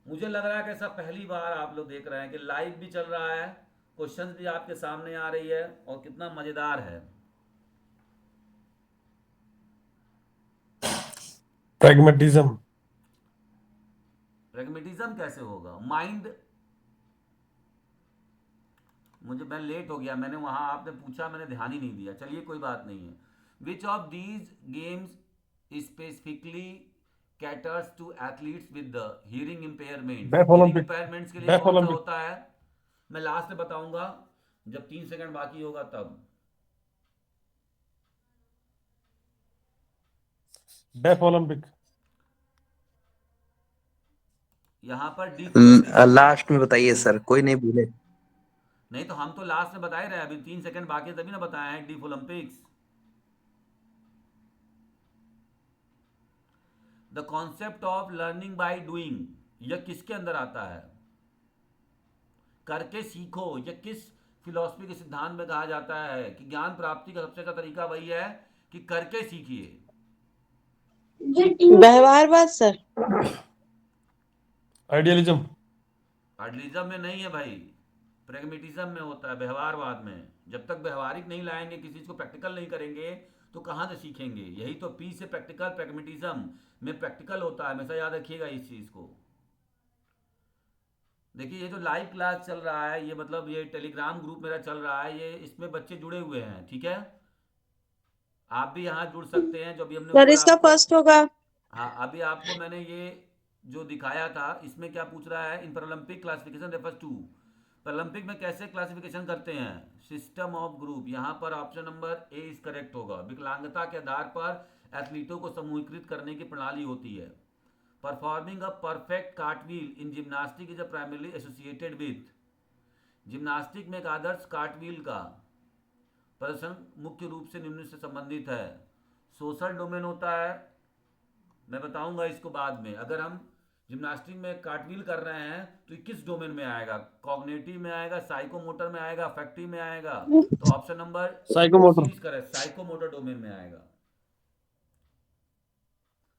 मुझे लग रहा है कि ऐसा पहली बार आप लोग देख रहे हैं कि लाइव भी चल रहा है, क्वेश्चंस भी आपके सामने आ रही है, और कितना मजेदार है। pragmatism. प्रेगमेटिज्म कैसे होगा? माइंड, मैं लेट हो गया, मैंने वहां आपने पूछा मैंने ध्यान ही नहीं दिया, चलिए कोई बात नहीं है। Which of these games specifically caters to athletes with the hearing impairments. Deaf hearing Olympic. Impairments के लिए Deaf कौन सा Olympic. होता है? मैं लास्ट में बताऊंगा जब 3 सेकंड बाकी होगा तब। Deaf Olympic. यहां पर डीफ ओलंपिक्स है। लास्ट में बताइए सर, कोई नहीं भूले। नहीं तो हम तो लास्ट में बता ही रहे हैं, अभी 3 सेकंड बाकी है, तभी ना बताए हैं deaf Olympics. The concept of learning by doing, यह किसके अंदर आता है? करके सीखो, यह किस फिलॉसफी के सिद्धांत में कहा जाता है कि ज्ञान प्राप्ति का सबसे अच्छा तरीका वही है कि करके सीखिए? व्यवहारवाद सर। Idealism. आइडियलिज्म में नहीं है भाई, प्रेगमेटिज्म में होता है, व्यवहारवाद में। जब तक व्यवहारिक नहीं लाएंगे, किसी चीज को प्रैक्टिकल नहीं करेंगे, तो कहाँ से सीखेंगे? यही तो पी से प्रैक्टिकल, प्रेगमेटिज्म में प्रैक्टिकल होता है, हमेशा याद रखिएगा इस चीज को। देखिए ये जो लाइव क्लास चल रहा है, ये मतलब ये टेलीग्राम ग्रुप मेरा चल रहा है, ये इसमें बच्चे जुड़े हुए हैं, ठीक है। आप भी यहाँ जुड़ सकते हैं, जो भी हमने सर ऊपर इसका आपको, फर्स्ट होगा। हाँ अभी आपको मैंने ये जो दिखाया था, इसमें क्या पूछ रहा है? In Paralympic classification refers to, Paralympic में कैसे क्लासिफिकेशन करते हैं? System of group. यहाँ पर option number A is correct होगा। विकलांगता के आधार पर एथलीटों को समूहीकृत करने की प्रणाली होती है। Performing a perfect cartwheel in gymnastic is primarily associated with. Gymnastic में एक आदर्श कार्टव्हील का प्रदर्शन मुख्य रूप से निम्न से संबंधित है। सोशल डोमेन होता है, मैं बताऊंगा इसको बाद में। अगर हम जिम्नास्टिक में कार्टव्हील कर रहे हैं तो किस डोमेन में आएगा? कॉग्निटिव में आएगा, साइकोमोटर में आएगा, अफेक्टिव में आएगा? तो option number C Psychomotor. Is correct, psychomotor domain में आएगा।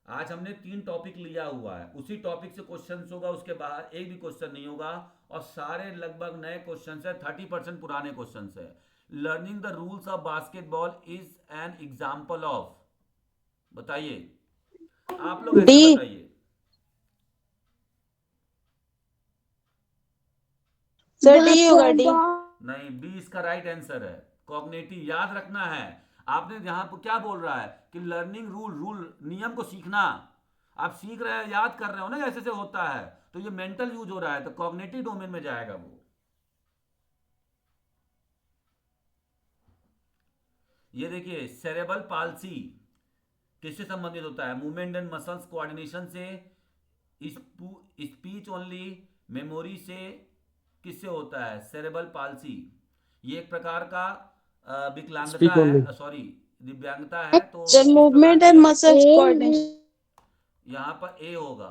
आज हमने 3 टॉपिक लिया हुआ है, उसी टॉपिक से क्वेश्चन होगा, उसके बाहर एक भी क्वेश्चन नहीं होगा, और सारे लगभग नए क्वेश्चन है, 30% पुराने क्वेश्चन है। Learning the rules of basketball is an example of. बताइए, आप लोग ऐसे डी। बताइए। सर डी होगा, डी। नहीं, बी इसका राइट आंसर है। कॉग्निटिव, याद रखना है। आपने यहाँ पर क्या बोल रहा है कि लर्निंग रूल, नियम को सीखना। आप सीख रहे हैं, याद कर रहे हो ना, ऐसे से होता है, तो ये मेंटल यूज हो रहा है, तो कॉग्निटिव डोमेन में जाएगा वो। ये देखिए सेरेबल पाल्सी किससे संबंधित होता है? मूवमेंट एंड मसल्स कोऑर्डिनेशन से, स्पीच ओनली, मेमोरी से, किससे होता है? Cerebral palsy. ये एक प्रकार का Speak विकलांगता only. है, सॉरी दिव्यांगता है। तो Sir, किस प्रकार movement की and है? muscles coordination. यहाँ पर ए होगा।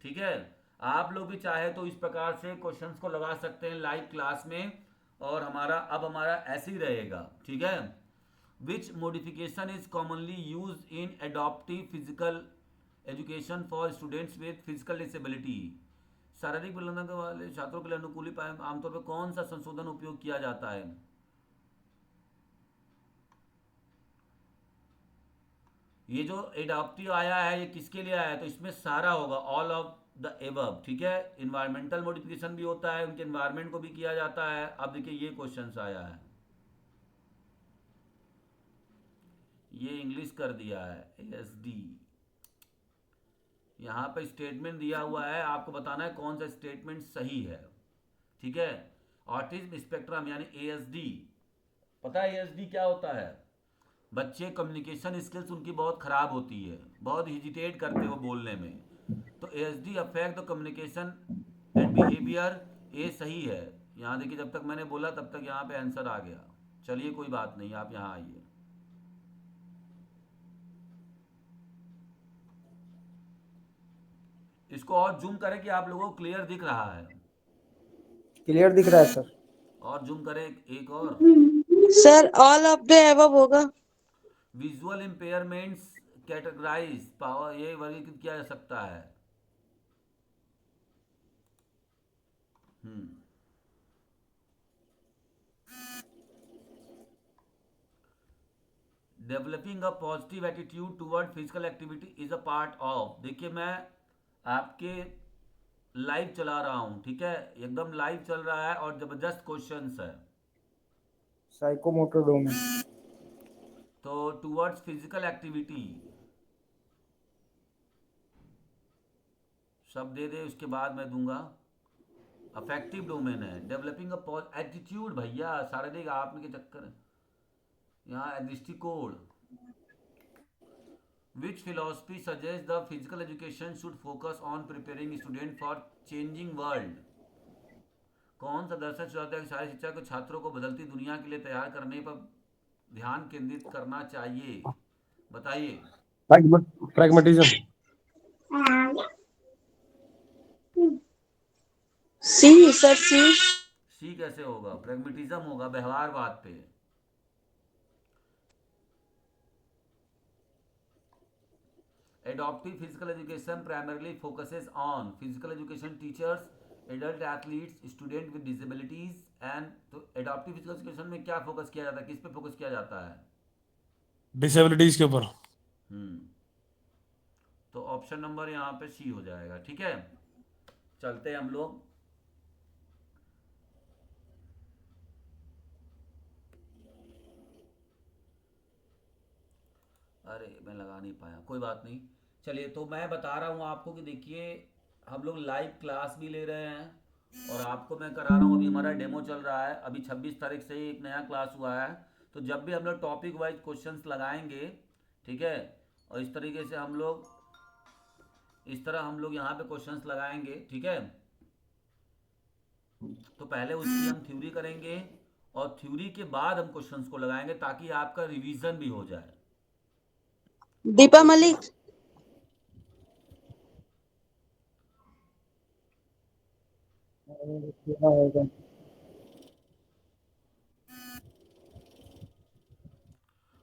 ठीक है, आप लोग भी चाहे तो इस प्रकार से क्वेश्चंस को लगा सकते हैं लाइव क्लास में। और हमारा ऐसे ही रहेगा। ठीक है, which modification is commonly use in adaptive physical education for students with physical disability. शारीरिक विकलांगता वाले छात्रों के लिए अनुकूली आमतौर पर कौन सा संशोधन उपयोग किया जाता है? ये जो एडॉप्टिव आया है ये किसके लिए आया है? तो इसमें सारा होगा, ऑल ऑफ द एबव। ठीक है, इन्वायरमेंटल मॉडिफिकेशन भी होता है, उनके इन्वायरमेंट को भी किया जाता है। अब देखिए ये क्वेश्चंस आया है, ये इंग्लिश कर दिया है ASD। यहाँ पे स्टेटमेंट दिया हुआ है, आपको बताना है कौन सा स्टेटमेंट सही है। ठीक है, ऑटिज्म स्पेक्ट्रम यानी ASD। पता है ASD क्या होता है? बच्चे कम्युनिकेशन स्किल्स उनकी बहुत ख़राब होती है, बहुत हिजिटेट करते हो बोलने में। तो ASD affect the communication and behaviour. ये सही है। यहाँ देखिए, जब तक मैंने बोला तब तक यहाँ पे आंसर आ गया। चलिए कोई बात नहीं, आप यहाँ आइए। इसको और जूम करें कि आप लोगों को क्लियर दिख रहा है? क्लियर दिख रहा है सर। और जूम करें एक और। Sir, all of the above होगा। विजुअल इम्पेयरमेंट्स कैटेगराइज पावर, ये वर्गीकृत किया जा सकता है। Developing a positive attitude toward physical activity is a part of. देखिए मैं आपके लाइव चला रहा हूँ। ठीक है, एकदम लाइव चल रहा है और जबरदस्त क्वेश्चंस है। Psychomotor domain. तो टुवर्ड्स फिजिकल एक्टिविटी सब दे दे, उसके बाद मैं दूंगा। अफेक्टिव डोमेन है। डेवलपिंग अ एटीट्यूड, भैया शारीरिक आपने के चक्कर, यहाँ दृष्टिकोण। Which philosophy suggest the physical education should focus on preparing student for changing world. कौन सा दर्शन सुझाता है कि सारी शिक्षा को छात्रों को बदलती दुनिया के लिए तैयार करने पर ध्यान केंद्रित करना चाहिए? बताइए। Pragmatism. C, sir, C. सी कैसे होगा? प्रेगमेटिज्म होगा, व्यवहारवाद पे। Adaptive physical education primarily focuses on physical education teachers, adult athletes, student with disabilities and. तो एडॉप्टिव फिजिकल एजुकेशन में क्या फोकस किया जाता है, किस पे फोकस किया जाता है? Disabilities के ऊपर. हम्म तो ऑप्शन नंबर यहाँ पे सी हो जाएगा। ठीक है, चलते हैं हम लोग। अरे मैं लगा नहीं पाया, कोई बात नहीं। चलिए, तो मैं बता रहा हूँ आपको कि देखिए हम लोग लाइव क्लास भी ले रहे हैं और आपको मैं करा रहा हूँ। अभी हमारा डेमो चल रहा है, अभी 26 तारीख से ही एक नया क्लास हुआ है। तो जब भी हम लोग टॉपिक वाइज क्वेश्चंस लगाएंगे, ठीक है, और इस तरीके से हम लोग इस तरह हम लोग यहाँ पे क्वेश्चंस लगाएंगे। ठीक है, तो पहले उसकी हम थ्योरी करेंगे और थ्योरी के बाद हम क्वेश्चंस को लगाएंगे ताकि आपका रिवीजन भी हो जाए। दीपा उसके मलिक। बाद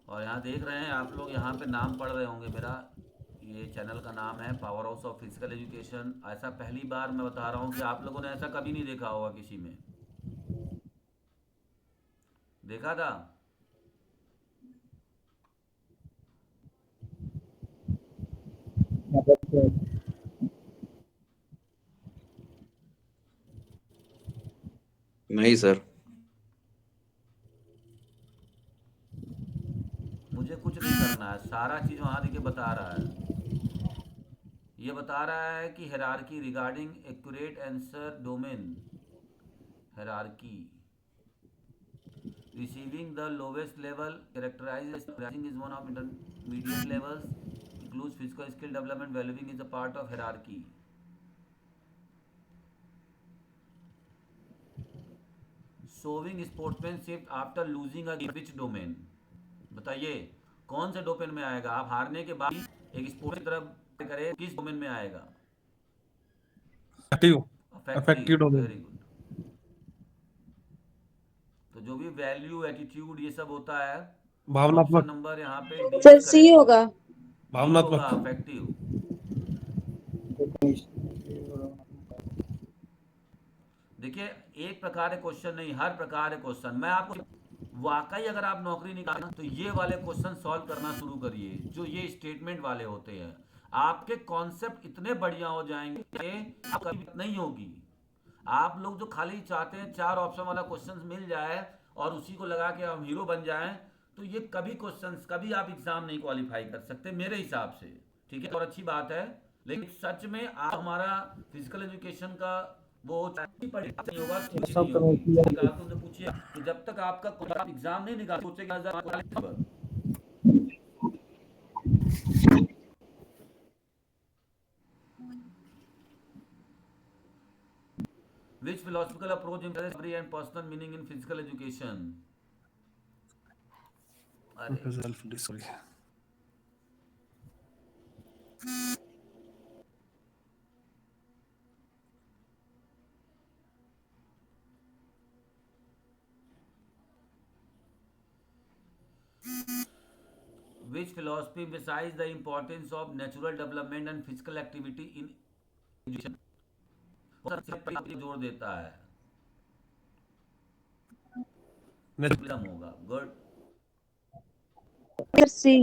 और यहाँ देख रहे हैं आप लोग, यहाँ पे नाम पढ़ रहे होंगे मेरा। ये चैनल का नाम है power house of physical education. ऐसा पहली बार मैं बता रहा हूँ कि आप लोगों ने ऐसा कभी नहीं देखा होगा, किसी में देखा था? नहीं सर। मुझे कुछ नहीं करना है, सारा चीज़ वहाँ देखिए बता रहा है। ये बता रहा है कि hierarchy regarding accurate answer domain. Hierarchy receiving the lowest level characterizes pricing is one of intermediate levels, includes physical skill development, valuing is a part of hierarchy. Showing sportsmanship after losing a which domain, बताइए कौन से डोमेन में आएगा? आप हारने के बाद एक स्पोर्ट्स की तरफ करे, किस डोमेन में आएगा? Effective. Effective affective, domain. Very good. तो जो भी वैल्यू, एटीट्यूड, ये सब होता है, ऑप्शन भावनात्मक. नंबर यहाँ पे D sir is C correct. होगा। डी होगा, भावनात्मक. अफेक्टिव। देखिए, एक प्रकार के क्वेश्चन नहीं, हर प्रकार के क्वेश्चन। मैं आपको वाकई अगर आप नौकरी निकालना तो ये वाले क्वेश्चन सॉल्व करना शुरू करिए, जो ये स्टेटमेंट वाले होते हैं। आपके कॉन्सेप्ट इतने बढ़िया हो जाएंगे कि आपको कभी दिक्कत नहीं होगी। आप लोग जो खाली चाहते हैं 4 ऑप्शन वाला क्वेश्चन मिल जाए और उसी को लगा के हम हीरो बन जाएं, तो ये कभी क्वेश्चंस, कभी आप एग्जाम नहीं क्वालिफाई कर सकते मेरे हिसाब से। ठीक है, और अच्छी बात है, लेकिन सच में आप हमारा फिजिकल एजुकेशन का वो नहीं होगा, थ्योरी सब नहीं तो होगी। नहीं निकाल तो उनसे पूछिए कि जब तक आपका आप एग्जाम नहीं निकाल सोचेगा which philosophical approach emphasizes discovery and personal meaning in physical education? अरे Self discovery. which philosophy emphasizes the importance of natural development and physical activity in education? जोर देता है, Nat- होगा। गुड। सर सी।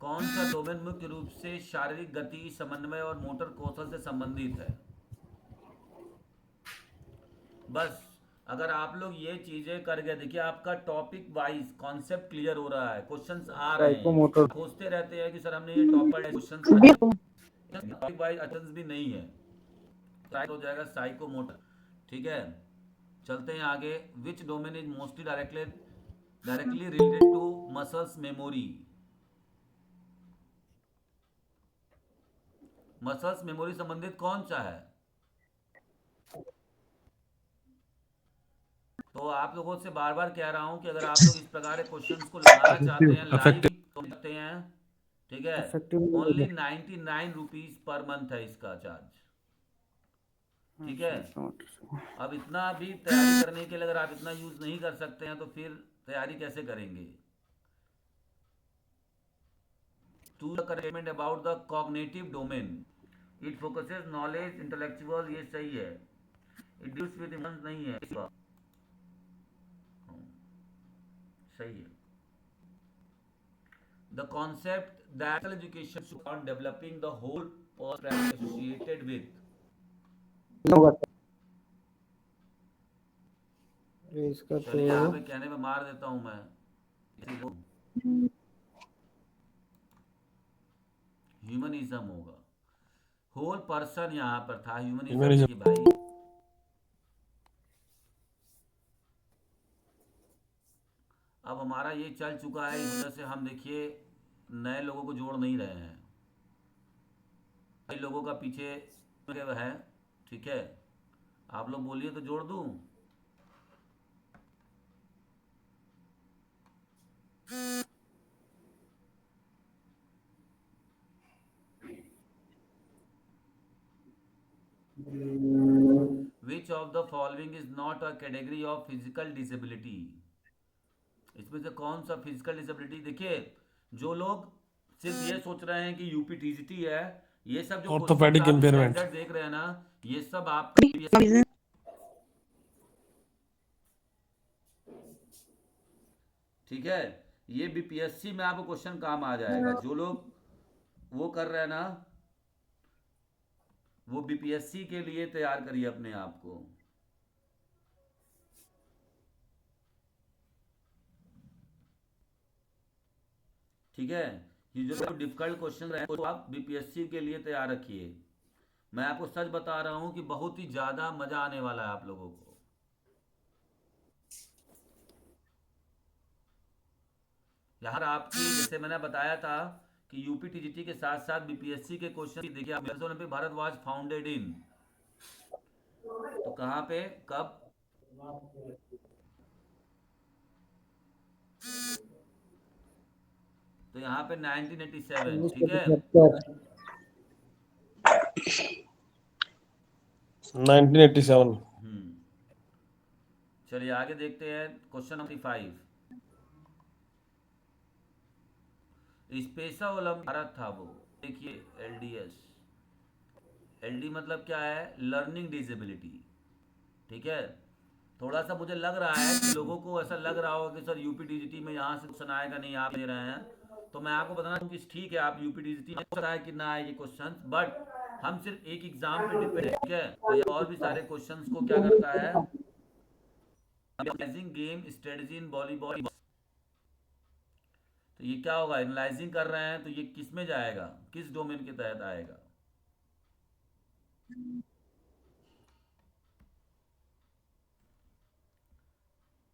कौन सा डोमेन मुख्य रूप से शारीरिक गति, समन्वय और मोटर कौशल से संबंधित है? बस अगर आप लोग ये चीजें कर गए, देखिए आपका टॉपिक वाइज कॉन्सेप्ट क्लियर हो रहा है, क्वेश्चंस आ रहे हैं। साइकोमोटर खोजते रहते हैं कि सर हमने ये topper questions, topic wise attains भी नहीं है, राइट हो जाएगा साइकोमोटर। ठीक है, चलते हैं आगे। Which domain is mostly directly related to muscles memory? Muscles memory संबंधित कौन सा है? तो आप लोगों से बार बार कह रहा हूं कि अगर आप लोग इस प्रकार के क्वेश्चंस को लगाना चाहते Effective. हैं लाइव, Effective. तो सकते हैं। ठीक है, effective only 99 rupees per month है इसका चार्ज। ठीक है, अब इतना भी तैयारी करने के लिए अगर आप इतना यूज नहीं कर सकते हैं तो फिर तैयारी कैसे करेंगे? To the correctment about the cognitive domain, it focuses knowledge, intellectual, ये सही है। इट डील्स विद इमोशंस नहीं है इसका, सही है। The concept that education should on developing the whole person associated with, होगा इसका चलिए यहाँ तो पे कहने में मार देता हूं मैं, ह्यूमनिज्म होगा। होल पर्सन यहाँ पर था, ह्यूमनिज्म Humanism. की भाई। अब हमारा ये चल चुका है, इस वजह से हम देखिए नए लोगों को जोड़ नहीं रहे हैं, कई लोगों का पीछे है। ठीक है, आप लोग बोलिए तो जोड़ दूं। Which of the following is not a category of physical disability? इसमें से कौन सा फिजिकल डिसेबिलिटी? देखिए, जो लोग सिर्फ ये सोच रहे हैं कि यूपी टीजीटी है, ये सब जो क्वेश्चंस Orthopedic आप impairment. स्टैंडर्ड देख रहे हैं ना, ये सब आप, ठीक है, ये बीपीएससी में आपको क्वेश्चन काम आ जाएगा। जो लोग वो कर रहे हैं ना, वो बीपीएससी के लिए तैयार करिए अपने आप को। ठीक है, ये जो डिफिकल्ट क्वेश्चन रहे तो आप बीपीएससी के लिए तैयार रखिए। मैं आपको सच बता रहा हूं कि बहुत ही ज्यादा मजा आने वाला है आप लोगों को। यार आपकी, जैसे मैंने बताया था कि यूपी टीजीटी के साथ साथ बीपीएससी के क्वेश्चन देखिए आप, Olympic Bharat was founded in, तो कहाँ पे कब, तो यहाँ पे 1987, ठीक है। 1987। हम्म, चलिए आगे देखते हैं question number 5। Special Olympic Bharat था वो, देखिए एलडीएस, एलडी मतलब क्या है, लर्निंग डिसेबिलिटी, ठीक है। थोड़ा सा मुझे लग रहा है कि लोगों को ऐसा लग रहा होगा कि सर यूपी डीजीटी में यहाँ से क्वेश्चन आएगा नहीं, आप ले रहे हैं, तो मैं आपको बताना चाहूँ कि ठीक है आप यूपी डीजीटी में हो सकता है कि ना आए ये क्वेश्चन, बट हम सिर्फ एक एग्जाम पे डिपेंड है, ठीक है। तो ये और भी सारे क्वेश्चंस को क्या करता है, analysing game strategy in volleyball, तो ये क्या होगा, एनालाइजिंग कर रहे हैं, तो ये किस में जाएगा, किस डोमेन के तहत आएगा,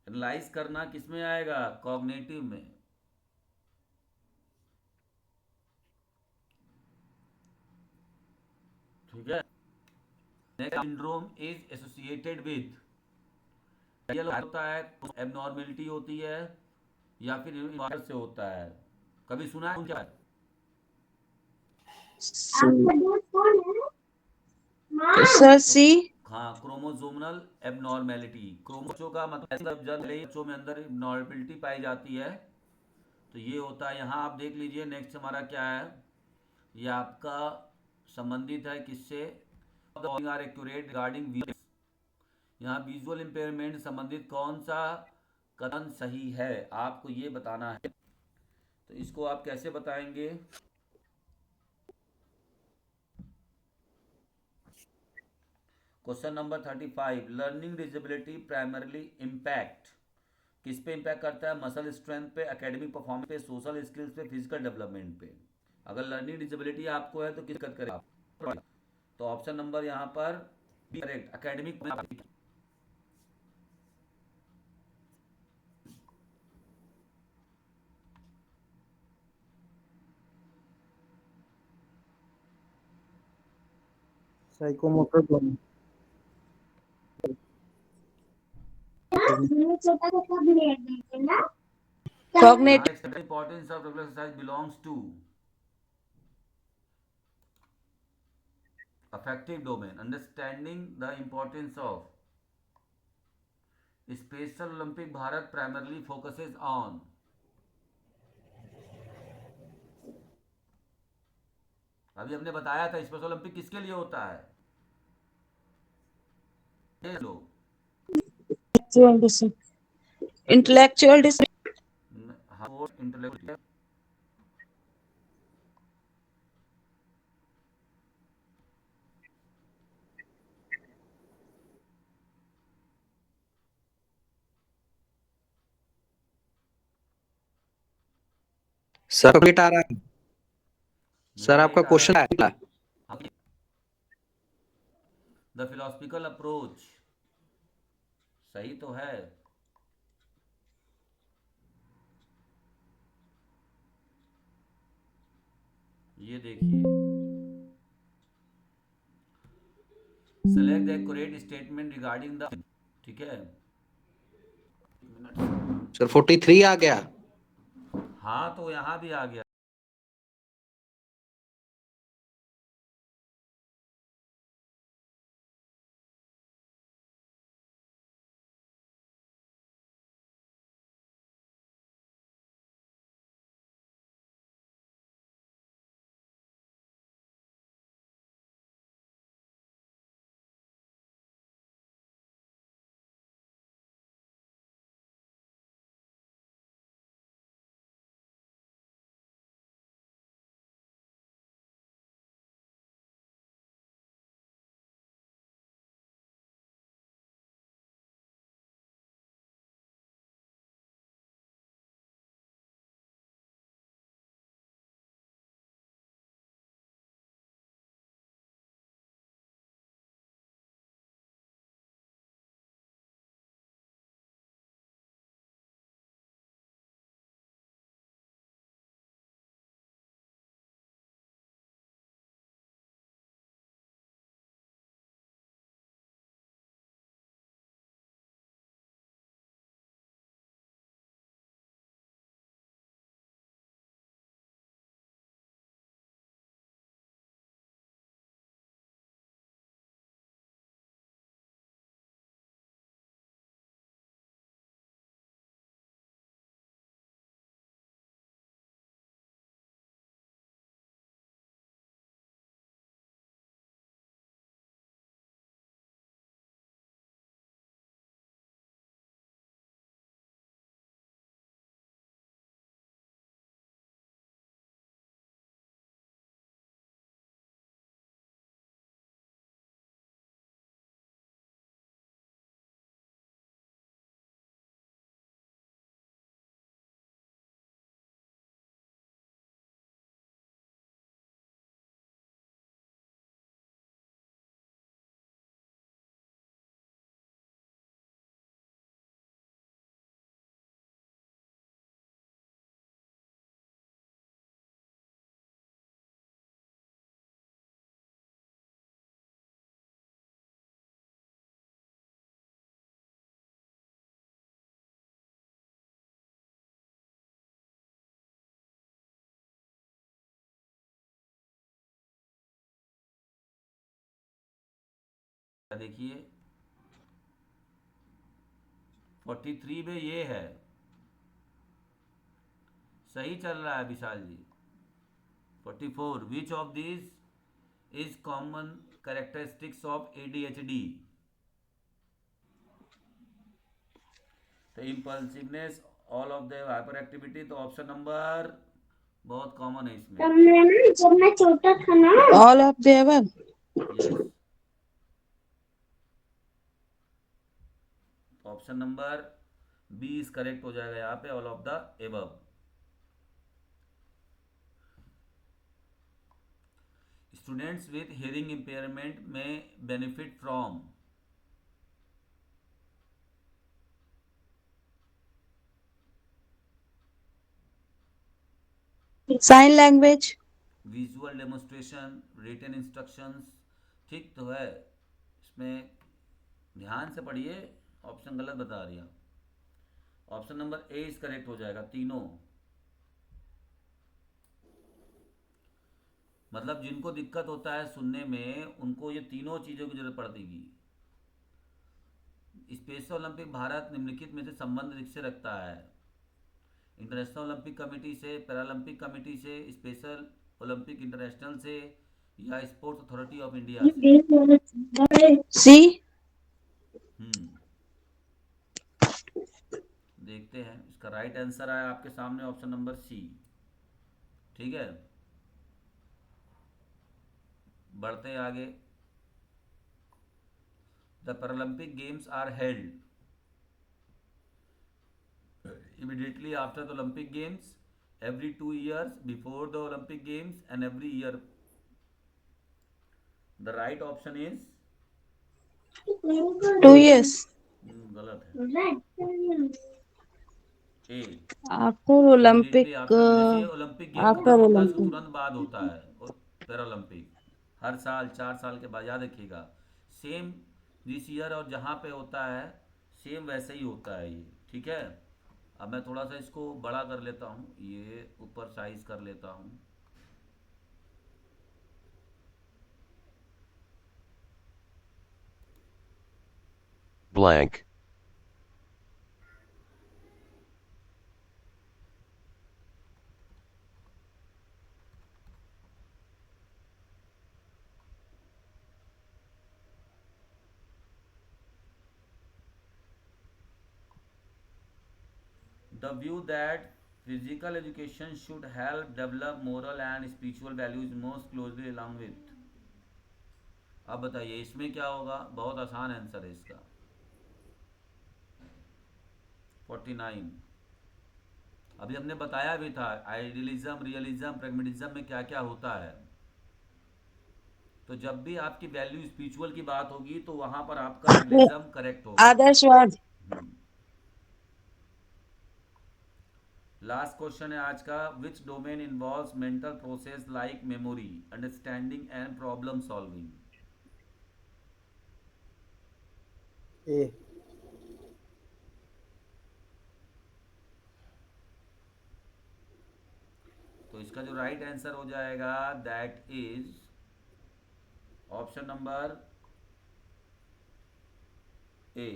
एनालाइज करना किस में आएगा, कॉग्निटिव में, ठीक है। Next syndrome is associated with, होता है, एबनॉर्मेलिटी होती है या फिर वायरस से होता है, कभी सुना है क्या है? सर सी। हाँ, क्रोमोसोमल एबनॉर्मेलिटी, क्रोमोसोम का मतलब जब बच्चों में अंदर एबनॉर्मेलिटी पाई जाती है, तो ये होता है। यहाँ आप देख लीजिए नेक्स्ट हमारा क्या है, ये आपका संबंधित है किससे, आर एक्यूरेट रिगार्डिंग, यहाँ विजुअल इम्पेयरमेंट संबंधित कौन सा कथन सही है, आपको ये बताना है, तो इसको आप कैसे बताएंगे। Question number 35, learning disability primarily impact किस पे इम्पैक्ट करता है, मसल स्ट्रेंथ पे, एकेडमिक परफॉर्मेंस पे, सोशल स्किल्स पे, फिजिकल डेवलपमेंट पे। अगर लर्निंग डिसेबिलिटी आपको है तो किस दिक्कत करेगा, तो ऑप्शन नंबर यहाँ पर correct, academic. Psychomotor domain. Cognitive. Importance of regular exercise belongs to affective domain, understanding the importance of special olympic bharat primarily focuses on, अभी हमने बताया था स्पेशल ओलंपिक किसके लिए होता है, ये लोग, इंटेलेक्चुअल इंटेलेक्चुअल, सर अपडेट आ रहा है, सर मेरा आपका लेट आ क्वेश्चन रहा आया। है, द फिलोसफिकल अप्रोच सही तो है, ये देखिए, select the accurate statement regarding the, ठीक है, सर 43 आ गया। हाँ तो यहाँ भी आ गया। देखिए 43 में ये है, सही चल रहा है विशाल जी। 44, which of this is common characteristics of ADHD? तो impulsiveness, all of the hyper activity, तो ऑप्शन नंबर बहुत कॉमन है इसमें, जब मैं छोटा था ना, All of the above. Yes. Option number B is correct हो जाएगा यहाँ पे, all of the above. Students with hearing impairment में benefit from Sign language. Visual demonstration, written instructions. ठीक तो है, इसमें ध्यान से पढ़िए, ऑप्शन गलत बता रही है। Option number A is correct हो जाएगा, तीनों। मतलब जिनको दिक्कत होता है सुनने में, उनको ये तीनों चीज़ों की जरूरत पड़ेगी। स्पेशल ओलंपिक भारत निम्नलिखित में से संबंध किससे रखता है? इंटरनेशनल ओलंपिक कमेटी से, पैरालंपिक कमेटी से, स्पेशल ओलंपिक इंटरनेशनल से, या स्पोर्ट्स अथॉरिटी ऑफ इंडिया से? C. देखते हैं, इसका राइट आंसर है आपके सामने ऑप्शन नंबर सी। ठीक है, बढ़ते हैं आगे। The Paralympic games are held immediately after the Olympic Games, every 2 years before the Olympic Games, and every year. The right option is 2 years. गलत है, ए। After immediately Olympic. आफ्टर, जैसे ओलंपिक गेम After खत्म होता है उसके Olympic. तुरंत बाद होता है और पैरालंपिक हर साल 4 साल के बाद, याद रखिएगा। सेम दिस ईयर और जहाँ पे होता है सेम वैसे ही होता है ये। ठीक है, अब मैं थोड़ा सा इसको बड़ा कर लेता हूँ, ये ऊपर साइज कर लेता हूँ। blank, The view that physical education should help develop moral and spiritual values most closely along with। अब बताइए इसमें क्या होगा? बहुत आसान आंसर है इसका, 49। अभी हमने बताया भी था आइडियलिज्म, रियलिज्म, प्रेगमेटिज्म में क्या क्या होता है। तो जब भी आपकी वैल्यू स्पिरिचुअल की बात होगी तो वहां पर आपका रियलिज्म करेक्ट होगा। आदर्शवाद। लास्ट क्वेश्चन है आज का, which domain involves mental process like memory, understanding and problem solving? A. तो इसका जो राइट आंसर हो जाएगा that is option number A.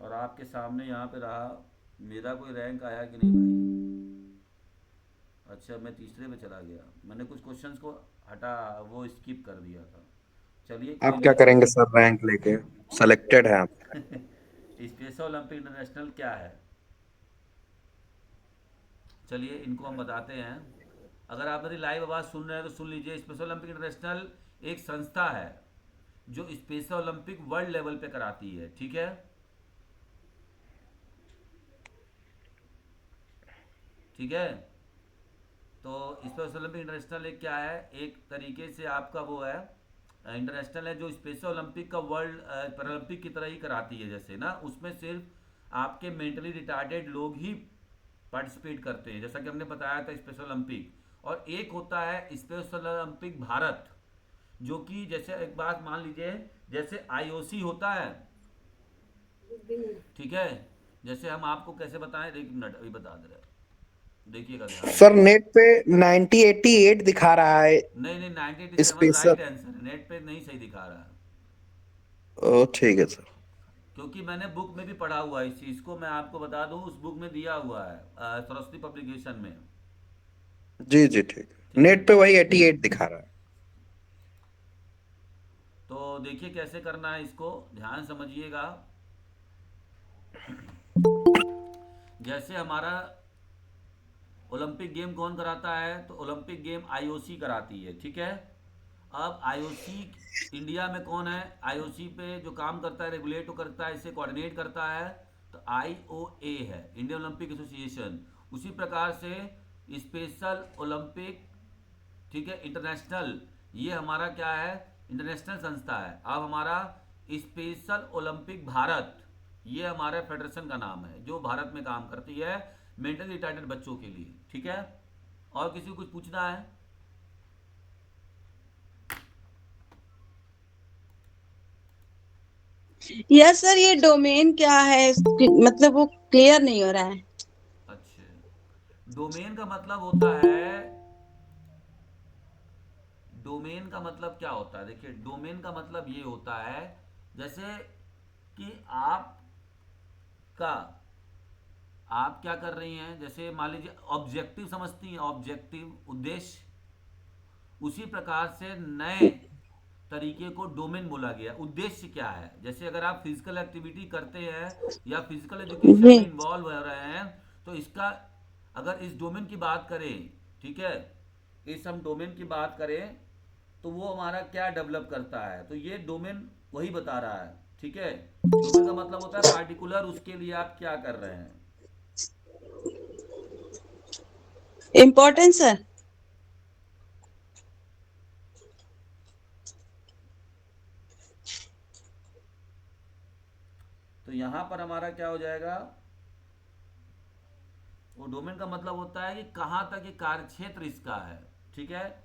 और आपके सामने यहाँ पे रहा, मेरा कोई रैंक आया कि नहीं भाई? अच्छा, मैं तीसरे में चला गया, मैंने कुछ क्वेश्चंस को हटा, वो स्किप कर दिया था। चलिए आप क्या करेंगे सर रैंक लेके? सेलेक्टेड है आप। स्पेशल ओलंपिक इंटरनेशनल क्या है? चलिए इनको हम बताते हैं। अगर आप मेरी लाइव आवाज़ सुन रहे हैं तो सुन लीजिए। स्पेशल ओलंपिक इंटरनेशनल एक संस्था है जो स्पेशल ओलंपिक वर्ल्ड लेवल पे कराती है। ठीक है, ठीक है। तो स्पेशल ओलंपिक इंटरनेशनल एक क्या है, एक तरीके से आपका वो है इंटरनेशनल है जो स्पेशल ओलंपिक का वर्ल्ड पैरालंपिक की तरह ही कराती है। जैसे ना, उसमें सिर्फ आपके मेंटली रिटार्डेड लोग ही पार्टिसिपेट करते हैं, जैसा कि हमने बताया था स्पेशल ओलंपिक। और एक होता है स्पेशल ओलंपिक भारत, जो कि जैसे एक बात मान लीजिए, जैसे IOC होता है, ठीक है, जैसे हम आपको कैसे बताएं, एक मिनट अभी बता दे रहे हैं। देखिएगा ध्यान से। सर नेट पे 9088 दिखा रहा है नहीं नहीं, 1987 स्पेशल। राइट आंसर है, नेट पे नहीं सही दिखा रहा है। ओ ठीक है सर। क्योंकि मैंने बुक में भी पढ़ा हुआ है इस चीज़ को, मैं आपको बता दूं, उस बुक में दिया हुआ है सरस्वती पब्लिकेशन में। जी जी ठीक है, ठीक है। नेट पे वही 88 दिखा रहा है। तो देखिए कैसे करना है इसको, ध्यान समझिएगा। जैसे हमारा ओलंपिक गेम कौन कराता है, तो ओलंपिक गेम आईओसी कराती है, ठीक है। अब आईओसी इंडिया में कौन है, आईओसी पे जो काम करता है, रेगुलेट करता है, इसे कोऑर्डिनेट करता है, तो आईओए है, इंडियन ओलंपिक एसोसिएशन। उसी प्रकार से स्पेशल ओलंपिक, ठीक है, इंटरनेशनल, ये हमारा क्या है, इंटरनेशनल संस्था है। अब हमारा स्पेशल ओलंपिक भारत, ये हमारे फेडरेशन का नाम है, जो भारत में काम करती है मेंटली रिटार्डेड बच्चों के लिए, ठीक है। और किसी को कुछ पूछना है? यस सर, ये डोमेन क्या है, मतलब वो क्लियर नहीं हो रहा है। अच्छा, डोमेन का मतलब होता है, डोमेन का मतलब क्या होता है, देखिए डोमेन का मतलब ये होता है, जैसे कि आप क्या कर रही हैं, जैसे मान लीजिए ऑब्जेक्टिव समझती हैं, ऑब्जेक्टिव उद्देश्य, उसी प्रकार से नए तरीके को डोमेन बोला गया। उद्देश्य क्या है, जैसे अगर आप फिजिकल एक्टिविटी करते हैं या फिजिकल एजुकेशन जी। में इन्वॉल्व हो रहे हैं, तो इसका अगर इस डोमेन की बात करें, ठीक है, इस हम डोमेन की बात करें, तो वो हमारा क्या डेवलप करता है, तो ये डोमेन वही बता रहा है, ठीक है। डोमेन का मतलब होता है पार्टिकुलर, उसके लिए आप क्या कर रहे हैं। Importance sir. तो यहां पर हमारा क्या हो जाएगा, वो डोमेन का मतलब होता है कि कहाँ तक ये कार्य क्षेत्र इसका है, ठीक है।